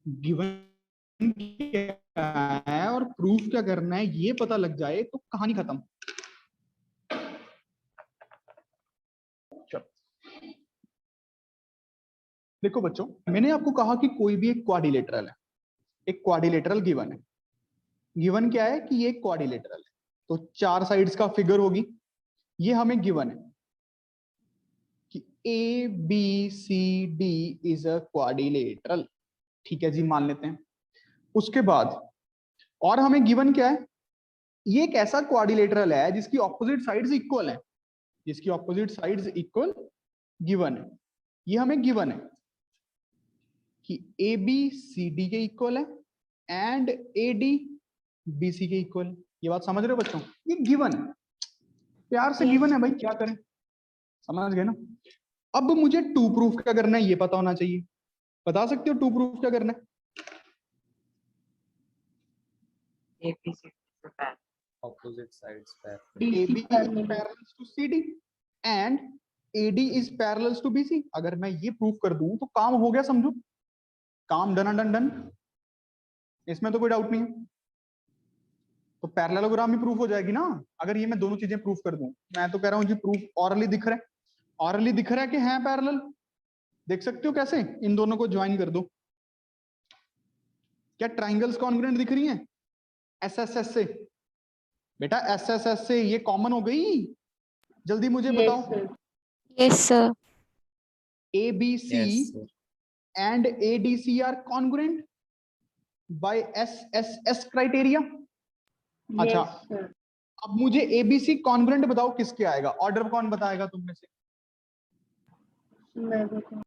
गिवन क्या है और प्रूफ क्या करना है ये पता लग जाए तो कहानी खत्म। चलो देखो बच्चों, मैंने आपको कहा कि कोई भी एक क्वाड्रिलेटरल है, एक क्वाड्रिलेटरल गिवन है। गिवन क्या है कि ये एक क्वाड्रिलेटरल है, तो 4 साइड्स का फिगर होगी। ये हमें गिवन है कि A B C D is a quadrilateral. ठीक है जी, मान लेते हैं। उसके बाद और हमें गिवन क्या है, ये एक ऐसा क्वाड्रिलेटरल है जिसकी ऑपोजिट साइड्स इक्वल है, जिसकी ऑपोजिट साइड्स इक्वल गिवन है। ये हमें गिवन है कि ए बी सी डी के इक्वल है and A D B C के इक्वल। ये बात समझ रहे हो बच्चों? ये गिवन है, प्यार से गिवन है भाई, क्या करें, समझ गए ना। अब मुझे टू प्रूफ क्या करना है ये पता होना चाहिए। बता सकते हो टू प्रूफ क्या करना है?
Opposite sides pair.
DC
AB is
parallel.
parallel to CD and AD is parallel to BC। अगर मैं ये प्रूफ कर दूं तो काम हो गया, समझो, काम डन डन डन, इसमें तो कोई डाउट नहीं है। तो पैरेललोग्राम ही प्रूफ हो जाएगी ना, अगर ये मैं दोनों चीजें प्रूफ कर दूं। मैं तो कह रहा हूं जी प्रूफ ऑरली दिख रहा है, ऑरली दिख रहा है कि है पैरेलल। देख सकते हो कैसे, इन दोनों को ज्वाइन कर दो। क्या ट्राइंगल्स कॉन्ग्रुएंट दिख रही हैं एसएसएस से? बेटा एसएसएस से ये कॉमन हो गई, जल्दी मुझे
Yes,
बताओ।
sir.
Yes, sir.
ABC
Yes, sir.
and ADC are congruent by SSS criteria। अच्छा,
Yes, sir.
अब मुझे ABC कॉन्ग्रुएंट बताओ किसके आएगा, ऑर्डर कौन बताएगा तुम में से?
मैं बताऊं।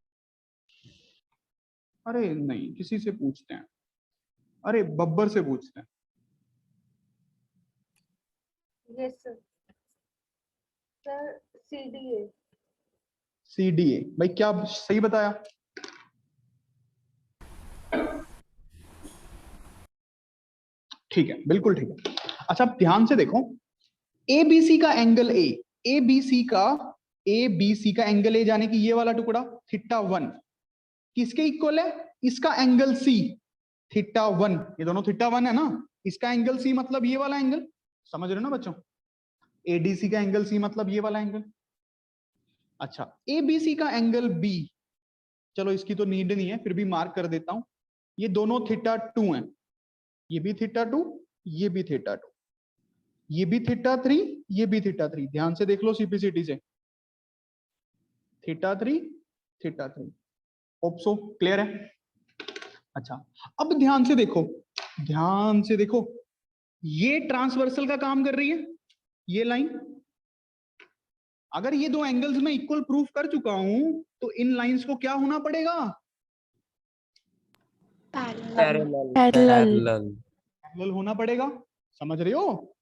अरे नहीं, किसी से पूछते हैं, अरे बब्बर से पूछते हैं।
Yes, sir. Sir, CDA.
CDA भाई, क्या सही बताया? ठीक है, बिल्कुल ठीक है। अच्छा, अब ध्यान से देखो, एबीसी का एंगल ए, एबीसी का एंगल ए, जाने कि ये वाला टुकड़ा θ1 किसके इक्वल है? इसका एंगल सी θ1, ये दोनों θ1 है ना, इसका एंगल सी मतलब ये वाला एंगल। समझ रहे हो ना बच्चों? एडीसी का एंगल सी मतलब ये वाला एंगल। अच्छा, एबीसी का एंगल बी, चलो इसकी तो नीड नहीं है, फिर भी मार्क कर देता हूं। ये दोनों θ2 हैं, ये भी θ2, ये भी θ2, ये भी θ3, ये भी θ3। ध्यान से देख लो सीपीसीटी से, θ3 θ3। होप सो क्लियर है। अच्छा, अब ध्यान से देखो, ध्यान से देखो, ये ट्रांसवर्सल का काम कर रही है ये लाइन। अगर ये दो एंगल्स में इक्वल प्रूफ कर चुका हूं तो इन लाइंस को क्या होना पड़ेगा?
पैरेलल
पैरेलल होना पड़ेगा। समझ रहे हो?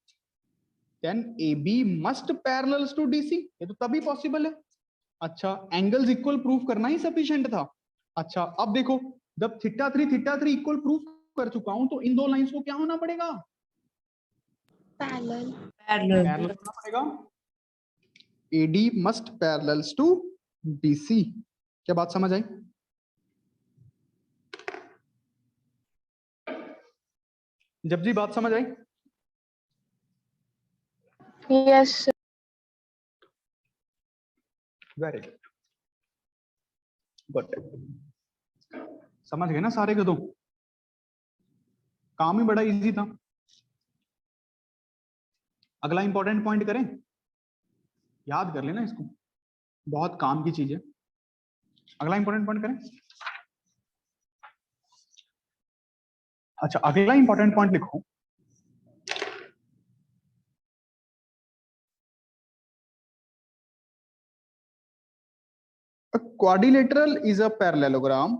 Then AB must parallels to DC, ये तो तभी पॉसिबल है। अच्छा, एंगल्स इक्वल प्रूफ करना ही सफिशिएंट था। अच्छा, अब देखो, जब θ3 इक्वल प्रूफ कर चुका हूं तो इन दो लाइंस को क्या होना पड़ेगा?
पैरेलल
पैरेलल होना पड़ेगा। AD must parallels to BC। क्या बात समझ आई? जब जी बात समझ आई?
Yes, sir.
वेरी गुड, समझ गए ना सारे के दो? काम ही बड़ा इजी था। अगला इंपॉर्टेंट पॉइंट करें, याद कर लेना इसको, बहुत काम की चीज है। अगला इंपॉर्टेंट पॉइंट करें। अच्छा, अगला इंपॉर्टेंट पॉइंट लिखो, a quadrilateral is a parallelogram,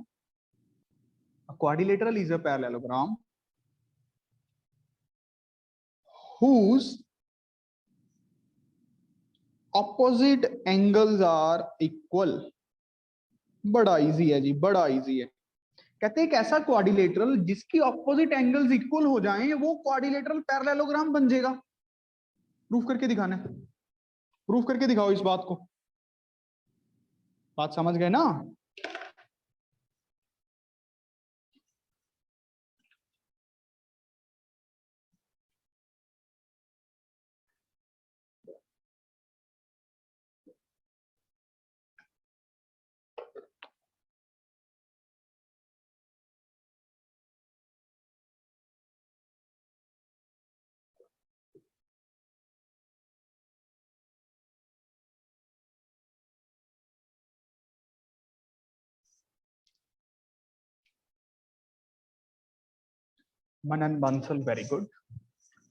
a quadrilateral is a parallelogram whose opposite angles are equal। बड़ा इजी है जी, बड़ा इजी है। कहते हैं एक ऐसा क्वाड्रिलेटरल जिसकी ऑपोजिट एंगल्स इक्वल हो जाएं, वो क्वाड्रिलेटरल पैरेललोग्राम बन जाएगा। प्रूफ करके दिखाना है, प्रूफ करके दिखाओ इस बात को। बात समझ गए ना? मनन बंसल वेरी गुड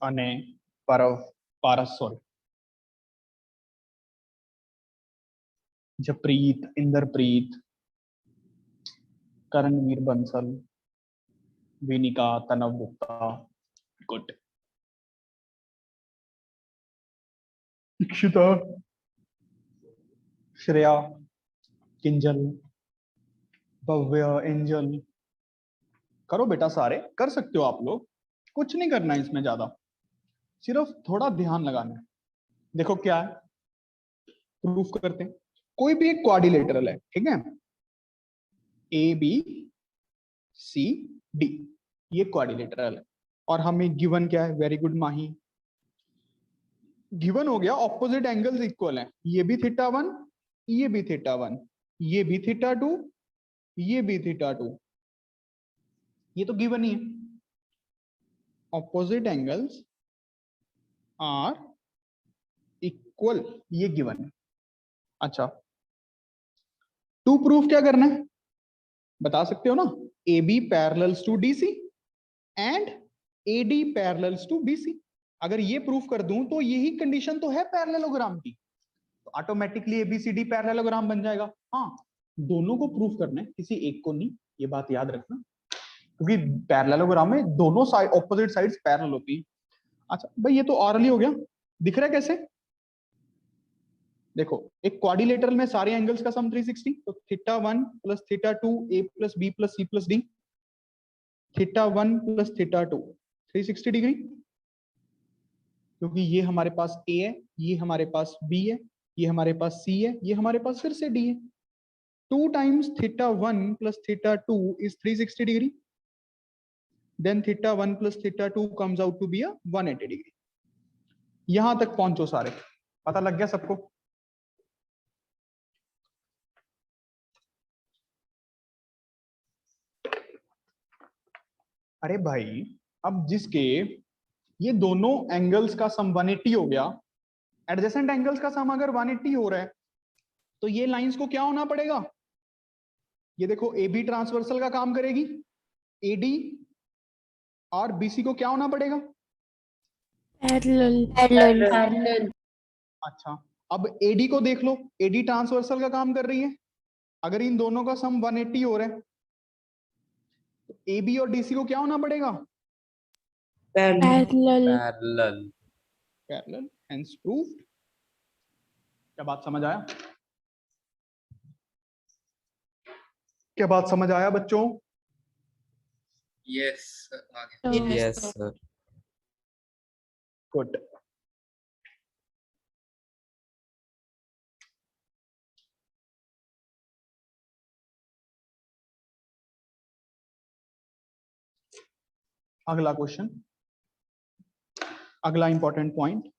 અને પારસોલ जपरीत इंद्रप्रीत करणवीर बंसल विनिका तनव गुप्ता गुड इक्षिता श्रेया किंजल भव्य एंजल करो बेटा सारे कर सकते हो आप लोग कुछ नहीं करना है इसमें ज्यादा सिर्फ थोड़ा ध्यान लगाना है देखो क्या है प्रूफ करते हैं कोई भी एक क्वाड्रिलेटरल है ठीक है ए बी सी डी ये क्वाड्रिलेटरल है और हमें गिवन क्या है वेरी गुड माही गिवन हो गया ऑपोजिट एंगल्स इक्वल है ये भी थीटा 1 ये भी थीटा 1 ये भी थीटा 2 ये भी थीटा 2 ये तो गिवन ही है ऑपोजिट एंगल्स आर इक्वल ये गिवन है अच्छा टू प्रूफ क्या करना है बता सकते हो ना A B parallels to D C and A D parallels to B C अगर ये प्रूफ कर दूं तो यही कंडीशन तो है पैरेललोग्राम की तो ऑटोमेटिकली एबीसीडी पैरेललोग्राम बन जाएगा हाँ दोनों को प्रूफ करना है किसी एक को नहीं ये बात याद रखना क्योंकि पैरेललोग्राम में दोनों साइड ऑपोजिट साइड्स पैरेलल होती है अच्छा भाई ये तो ऑरली हो गया दिख रहा है कैसे देखो एक क्वाड्रिलेटरल में सारे एंगल्स का सम 360 तो theta 1 plus theta 2 A plus B plus C plus D theta 1 plus theta 2 360 degree क्योंकि ये हमारे पास ए है ये हमारे पास बी है ये हमारे पास सी है ये हमारे पास फिर से डी है 2 times theta 1 plus theta 2 is 360 degree then theta 1 plus theta 2 comes out to be a 180 degree यहां तक पहुंचो सारे पता लग गया सबको अरे भाई अब जिसके ये दोनों एंगल्स का सम 180 हो गया एडजेसेंट एंगल्स का सम अगर 180 हो रहा है तो ये लाइंस को क्या होना पड़ेगा ये देखो ए बी ट्रांसवर्सल का काम करेगी एडी और बीसी को क्या होना पड़ेगा
पैरेलल
अच्छा अब एडी को देख लो एडी ट्रांसवर्सल का काम कर रही है अगर इन दोनों का सम 180 हो रहा है तो ए बी और डीसी को क्या होना पड़ेगा
parallel
Parallel.
Parallel hence proved क्या बात समझ आया क्या बात समझ आया बच्चों
Yes.
Yes,
Yes, sir.
Good अगला क्वेश्चन अगला important point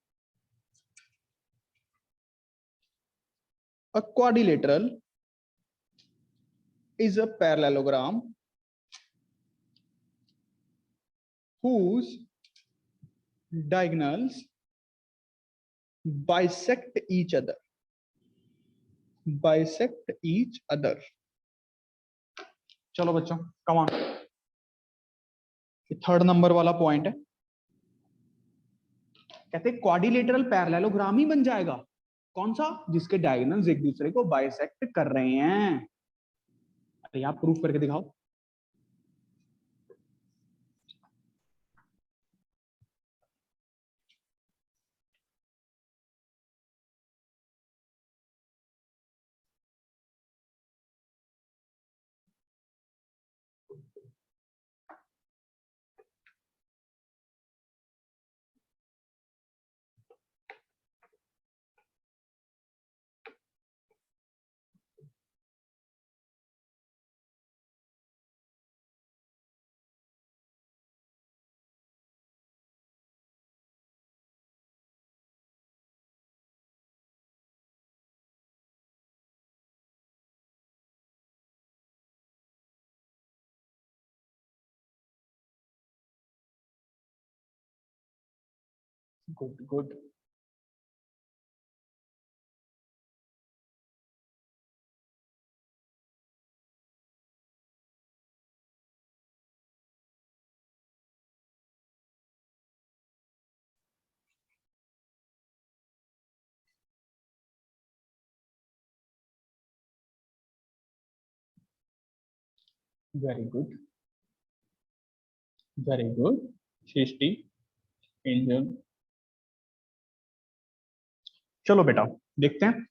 a quadrilateral is a parallelogram whose diagonals bisect each other चलो बच्चों कम ऑन थर्ड नंबर वाला पॉइंट है कहते हैं क्वाड्रिलेटरल पैरेललोग्राम ही बन जाएगा कौन सा जिसके डायगोनल्स एक दूसरे को बाइसेक्ट कर रहे हैं अरे आप प्रूफ करके दिखाओ good very good, very good. Srishti, Angel, चलो बेटा देखते हैं।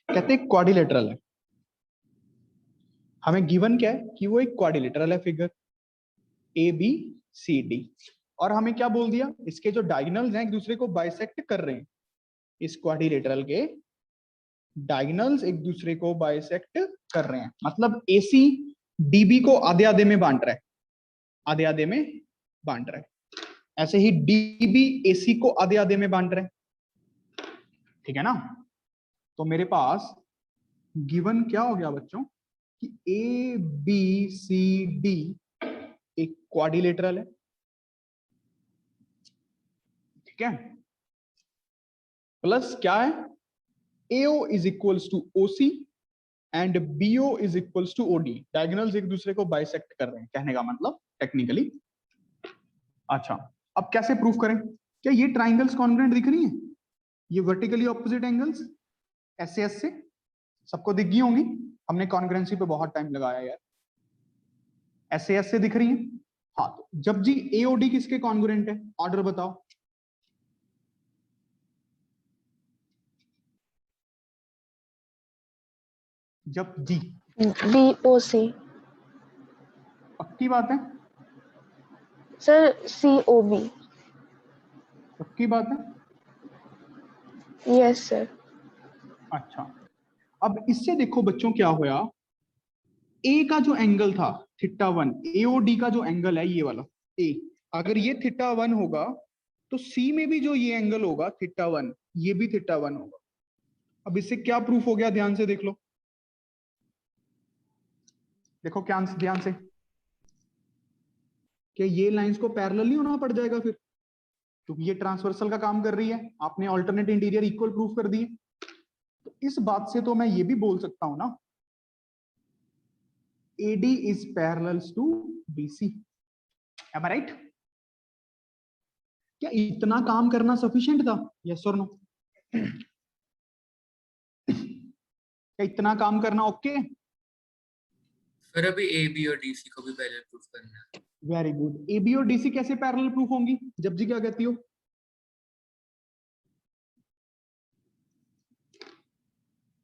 कहते हैं क्वाड्रिलेटरल है, हमें गिवन क्या है कि वो एक क्वाड्रिलेटरल है figure A B C D, और हमें क्या बोल दिया, इसके जो डायगोनल्स हैं एक दूसरे को बाइसेक्ट कर रहे हैं। इस क्वाड्रिलेटरल के डायगोनल्स एक दूसरे को बाइसेक्ट कर रहे हैं, मतलब एसी डीबी को आधे आधे में बांट रहा है, आधे आधे में बांट रहा है। ऐसे ही डीबी एसी को आधे आधे में बांट रहा है, ठीक है ना। तो मेरे पास गिवन क्या हो गया बच्चों कि ए बी सी डी एक क्वाड्रिलेटरल है, ठीक है। प्लस क्या है, AO is equals to OC and BO is equals to OD। Diagonals एक दूसरे को बाइसेक्ट कर रहे हैं, कहने का मतलब टेक्निकली। अच्छा, अब कैसे प्रूफ करें? क्या ये ट्राइंगल्स कॉन्ग्रुएंट दिख रही हैं? ये वर्टिकली ऑपोजिट एंगल्स SAS से सबको दिख गई होंगी, हमने कॉन्ग्रुएंसी पे बहुत टाइम लगाया यार। SAS से दिख रही है। हाँ, तो जब जी AOD किसके कॉन्ग्रुएंट है, ऑर्डर बताओ। जब जी
DOC
पक्की बात है,
सर COB।
पक्की बात है।
Yes sir.
अच्छा, अब इससे देखो बच्चों क्या होया, ए का जो एंगल था θ1, AOD का जो एंगल है ये वाला ए, अगर ये θ1 होगा तो सी में भी जो ये एंगल होगा θ1, ये भी θ1 होगा। अब इससे क्या प्रूफ हो गया, ध्यान से देख लो, देखो क्या ध्यान से, कि ये लाइंस को पैरेलल नहीं होना पड़ जाएगा फिर, क्योंकि ये ट्रांसवर्सल का काम कर रही है, आपने अल्टरनेट इंटीरियर इक्वल प्रूफ कर दिए। तो इस बात से तो मैं ये भी बोल सकता हूं ना, AD is parallels to BC, am I right? क्या इतना काम करना सफिशिएंट था? यस और नो? क्या इतना काम करना ओके?
फिर अभी ए बी और डीसी को भी पैरेलल प्रूफ करना है।
Very good. AB और DC कैसे पैरेलल प्रूफ होंगी? जब जी क्या कहती हो?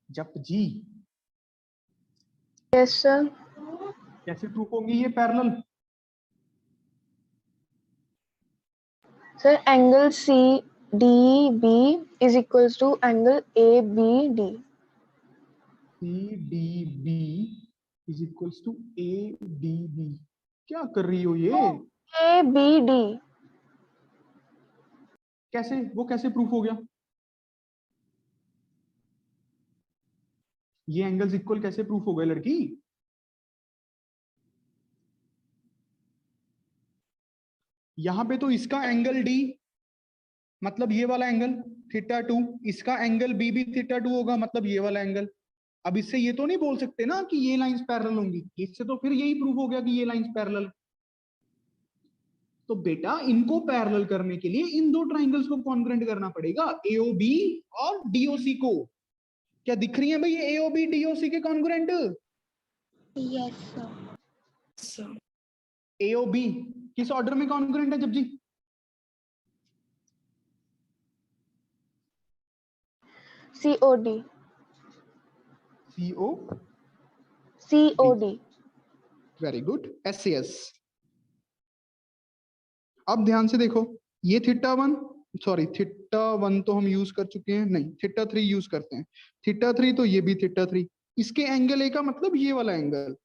जब जी
यस सर।
कैसे प्रूफ होंगी ये parallel?
Sir angle CDB is equals to angle ABD।
CDB is equals to ADB। क्या कर रही हो ये?
ABD।
कैसे, वो कैसे प्रूफ हो गया? ये एंगल्स इक्वल कैसे प्रूफ हो गए लड़की? यहां पे तो इसका एंगल D, मतलब ये वाला एंगल θ2, इसका एंगल B भी θ2 होगा, मतलब ये वाला एंगल। अब इससे ये तो नहीं बोल सकते ना कि ये लाइंस पैरेलल होंगी, इससे तो फिर यही प्रूफ हो गया कि ये लाइंस पैरेलल। तो बेटा इनको पैरेलल करने के लिए इन दो ट्राइंगल्स को कॉन्ग्रुएंट करना पड़ेगा, AOB और DOC को। क्या दिख रही है भाई ये AOB DOC के कॉन्ग्रुएंट?
Yes sir.
AOB किस ऑर्डर में कॉन्ग्रुएंट है जब जी?
COD। COD।
Very good. SAS। अब ध्यान से देखो, ये θ1 तो हम यूज कर चुके हैं, नहीं θ3 यूज करते हैं। θ3 तो ये भी θ3, इसके एंगल A का मतलब ये वाला एंगल,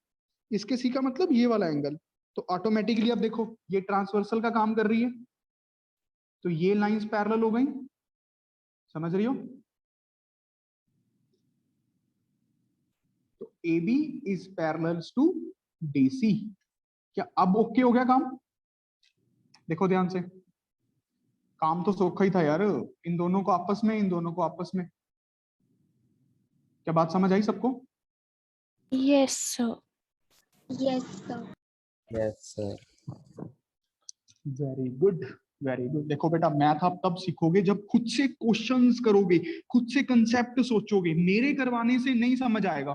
इसके C का मतलब ये वाला एंगल। तो ऑटोमेटिकली अब देखो ये ट्रांसवर्सल का काम कर रही है, तो ये लाइंस पैरेलल हो गई, समझ रही हो? तो AB is parallels to DC। क्या अब ओके हो गया काम? देखो ध्यान से, काम तो सोखा ही था यार, इन दोनों को आपस में, इन दोनों को आपस में। क्या बात समझ आई सबको?
Yes sir.
Yes sir.
Yes sir.
Very good, very good. देखो बेटा मैथ आप तब सीखोगे जब खुद से क्वेश्चंस करोगे, खुद से कंसेप्ट सोचोगे, मेरे करवाने से नहीं समझ आएगा।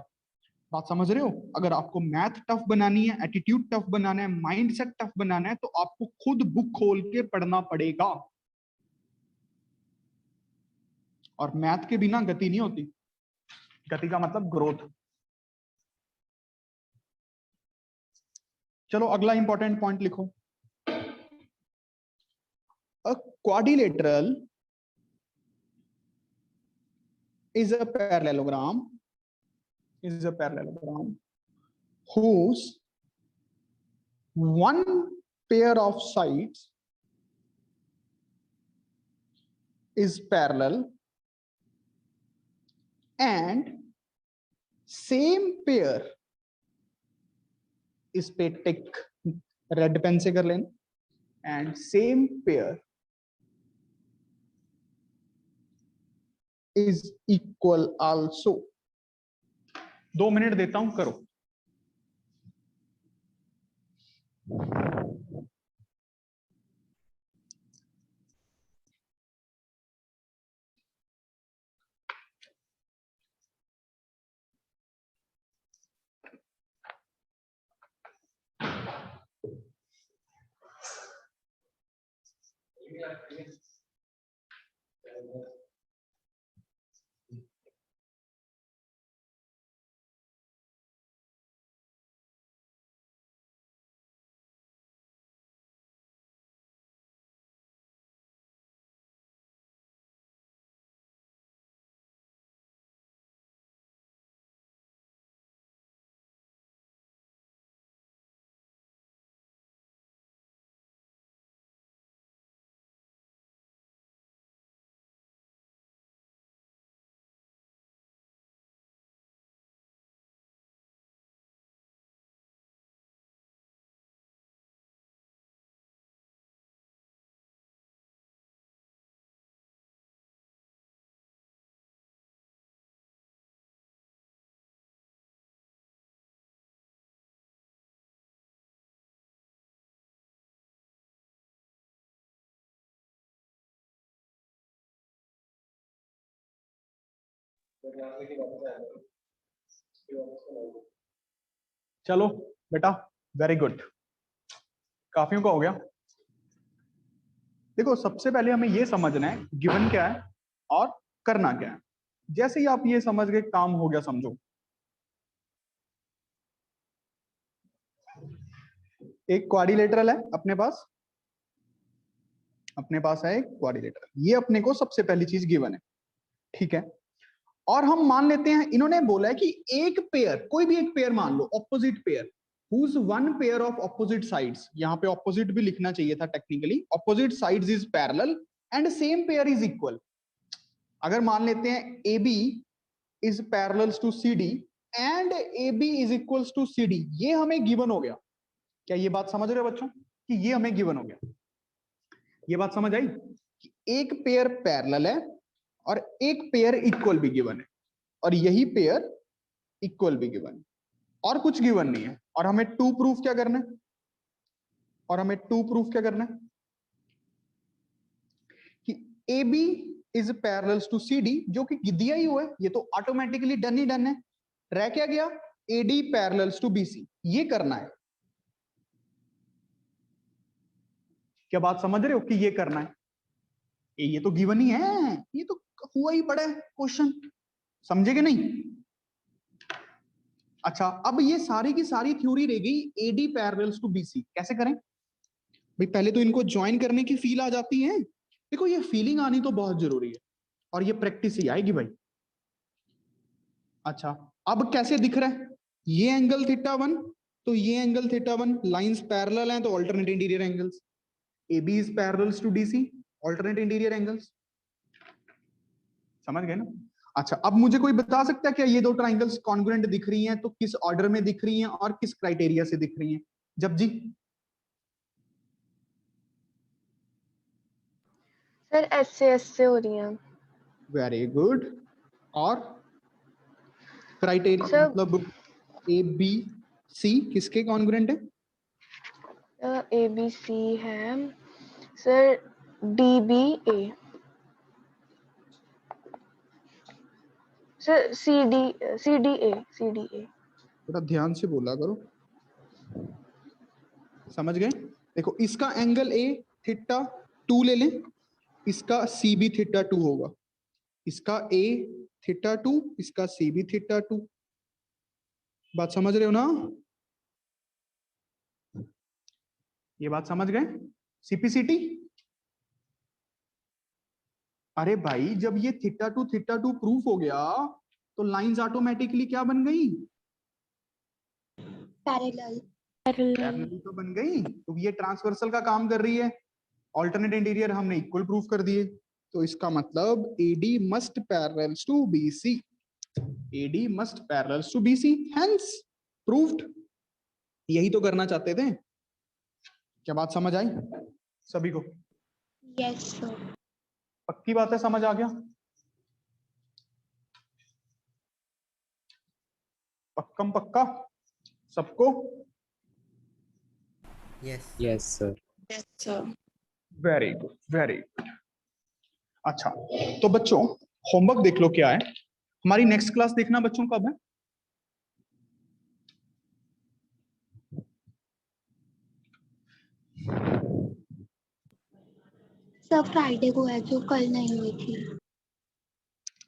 बात समझ रहे हो? अगर आपको मैथ टफ बनानी है, एटीट्यूड टफ बनाना है, माइंडसेट टफ बनाना है, तो आपको खुद बुक खोल के पढ़ना पड़ेगा। और मैथ के बिना गति नहीं होती। गति का मतलब ग्रोथ। चलो अगला इंपॉर्टेंट पॉइंट लिखो। अ quadrilateral is a parallelogram whose one pair of sides is parallel and same pair इस पे टिक रेड पेन से कर लेना and same pair is equal also। 2 minute देता हूं, करो। चलो बेटा, वेरी गुड। काफियों का हो गया। देखो सबसे पहले हमें ये समझना है गिवन क्या है और करना क्या है। जैसे ही आप ये समझ गए, काम हो गया समझो। एक क्वाड्रिलेटरल है अपने पास है एक क्वाड्रिलेटरल। ये अपने को सबसे पहली चीज गिवन है, ठीक है। और हम मान लेते हैं, इन्होंने बोला है कि एक पेयर, कोई भी एक पेयर मान लो, opposite pair whose one pair of opposite sides, यहाँ पे ऑपोजिट भी लिखना चाहिए था technically, opposite sides is parallel and same pair is equal। अगर मान लेते हैं AB is parallel to CD and AB is equals to CD, ये हमें गिवन हो गया। क्या ये बात समझ रहे हो बच्चों कि ये हमें गिवन हो गया? ये बात समझ आई कि एक पेयर पैरेलल है और एक पेयर इक्वल भी गिवन है, और यही पेयर इक्वल भी गिवन है, और कुछ गिवन नहीं है। और हमें टू प्रूफ क्या करना है? कि AB is parallel to CD, जो कि दिया ही हुआ है, ये तो ऑटोमेटिकली डन ही डन है। रह क्या गया? AD पैरेलल टू BC, ये करना है। क्या बात समझ रहे हो कि ये करना है? ये तो गिवन ही है, ये तो हुआ ही पड़ा है क्वेश्चन, समझे कि नहीं? अच्छा, अब ये सारी की सारी थ्योरी रह गई AD पैरेलल्स टू BC। कैसे करें भाई? पहले तो इनको ज्वाइन करने की फील आ जाती है। देखो ये फीलिंग आनी तो बहुत जरूरी है, और ये प्रैक्टिस ही आएगी भाई। अच्छा, अब कैसे दिख रहा है? ये एंगल θ1 तो ये एंगल θ1, लाइंस पैरेलल हैं तो alternate interior angles. AB is parallels to DC, alternate interior angles. समझ गए ना? अच्छा, अब मुझे कोई बता सकता है क्या ये दो ट्राइंगल्स कॉन्ग्रुएंट दिख रही हैं तो किस ऑर्डर में दिख रही हैं और किस क्राइटेरिया से दिख रही हैं? जब जी
सर ऐसे हो रही हैं।
Very good. और क्राइटेरिया
सर
मतलब ABC किसके कॉन्ग्रुएंट है?
ABC है सर DBA। Sir CDA।
थोड़ा ध्यान से बोला करो, समझ गए? देखो इसका एंगल ए थीटा 2 ले लें, इसका सी भी थीटा 2 होगा, इसका ए थीटा 2, इसका सी भी थीटा 2। बात समझ रहे हो ना? ये बात समझ गए? सीपीसीटी? अरे भाई जब ये थीटा 2 प्रूफ हो गया तो लाइंस ऑटोमेटिकली क्या बन गई?
पैरेलल
पैरेलल तो बन गई। तो ये ट्रांसवर्सल का काम कर रही है, ऑल्टरनेट इंटीरियर हमने इक्वल प्रूफ कर दिए, तो इसका मतलब AD must parallels to BC, AD must parallels to BC, hence proved. यही तो करना चाहते थे। क्या बात समझ आई सभी को?
Yes sir.
पक्की बात है, समझ आ गया? पक्कम पक्का सबको?
Yes, sir.
Yes sir.
Very good, very good. अच्छा तो बच्चों होमवर्क देख लो क्या है। हमारी नेक्स्ट क्लास देखना बच्चों कब है?
सर फ्राइडे को है, जो कल नहीं हुई थी।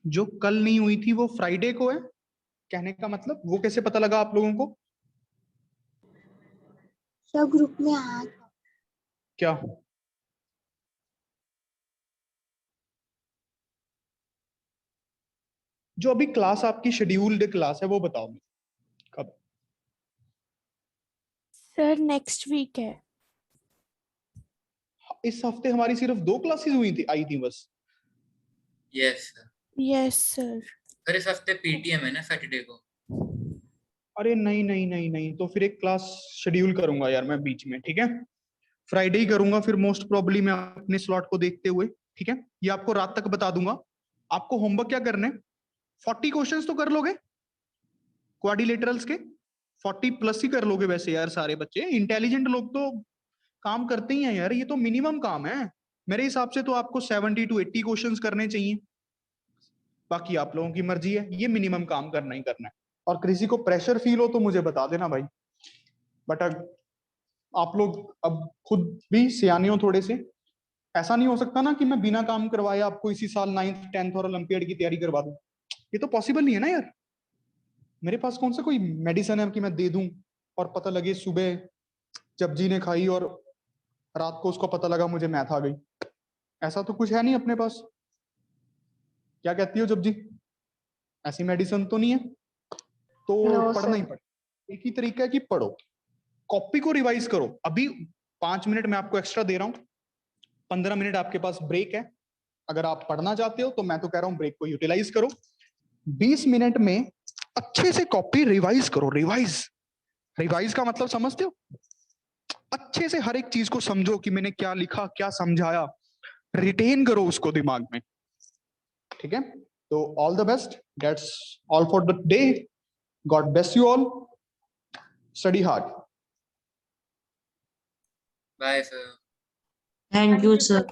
जो कल नहीं हुई थी वो फ्राइडे को है? कहने का मतलब वो कैसे पता लगा आप लोगों को?
सर ग्रुप में आया था।
क्या? जो अभी क्लास आपकी शेड्यूल्ड क्लास है वो बताओ मुझे कब?
सर नेक्स्ट वीक है।
इस हफ्ते हमारी सिर्फ 2 क्लासेस हुई थी, आई थी बस।
Yes sir.
Yes sir.
पर इस हफ्ते पीटीएम है ना सैटरडे को।
अरे नहीं नहीं नहीं नहीं, तो फिर एक क्लास शेड्यूल करूंगा यार मैं बीच में, ठीक है? फ्राइडे ही करूंगा फिर मोस्ट प्रोबेबली मैं अपने स्लॉट को देखते हुए, ठीक है? ये आपको रात तक बता दूंगा। आपको होमवर्क क्या करने? 40 क्वेश्चंस तो कर लोगे क्वाड्रिलेटरल्स के, 40 प्लस ही कर लोगे वैसे यार सारे बच्चे। इंटेलिजेंट लोग तो काम करते ही हैं यार, ये तो मिनिमम काम है मेरे हिसाब से। तो आपको 70 to 80 क्वेश्चंस करने चाहिए, बाकी आप लोगों की मर्जी है, ये मिनिमम काम करना ही करना है। और किसी को प्रेशर फील हो तो मुझे बता देना भाई। बट आप लोग अब खुद भी सियाने हो थोड़े से, ऐसा नहीं हो सकता ना कि मैं बिना काम करवाए आपको इसी साल 9th 10th और ओलंपियाड की तैयारी करवा दूं। ये तो पॉसिबल नहीं है ना यार। मेरे पास कौन सा कोई मेडिसिन है कि मैं दे दूं और पता लगे सुबह जपजी ने खाई और रात को उसको पता लगा मुझे मैथ आ गई। ऐसा तो कुछ है नहीं अपने पास। क्या कहती हो जपजी? ऐसी मेडिसिन तो नहीं है। तो
No,
पढ़ना
sir.
ही पड़े। एक ही तरीका है कि पढ़ो, कॉपी को रिवाइज करो। अभी 5 मिनट मैं आपको एक्स्ट्रा दे रहा हूं, 15 मिनट आपके पास ब्रेक है। अगर आप पढ़ना चाहते हो तो मैं तो कह रहा हूं ब्रेक को यूटिलाइज करो। 20 मिनट में अच्छे से कॉपी रिवाइज करो। रिवाइज, रिवाइज का मतलब समझते हो? अच्छे से हर एक चीज को समझो कि मैंने क्या लिखा, क्या समझाया, रिटेन करो उसको दिमाग में, ठीक है? तो all the best, that's all for the day. God bless you all, study hard.
Bye sir.
Thank you sir.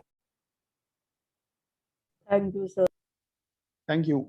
Thank you, sir.
Thank you.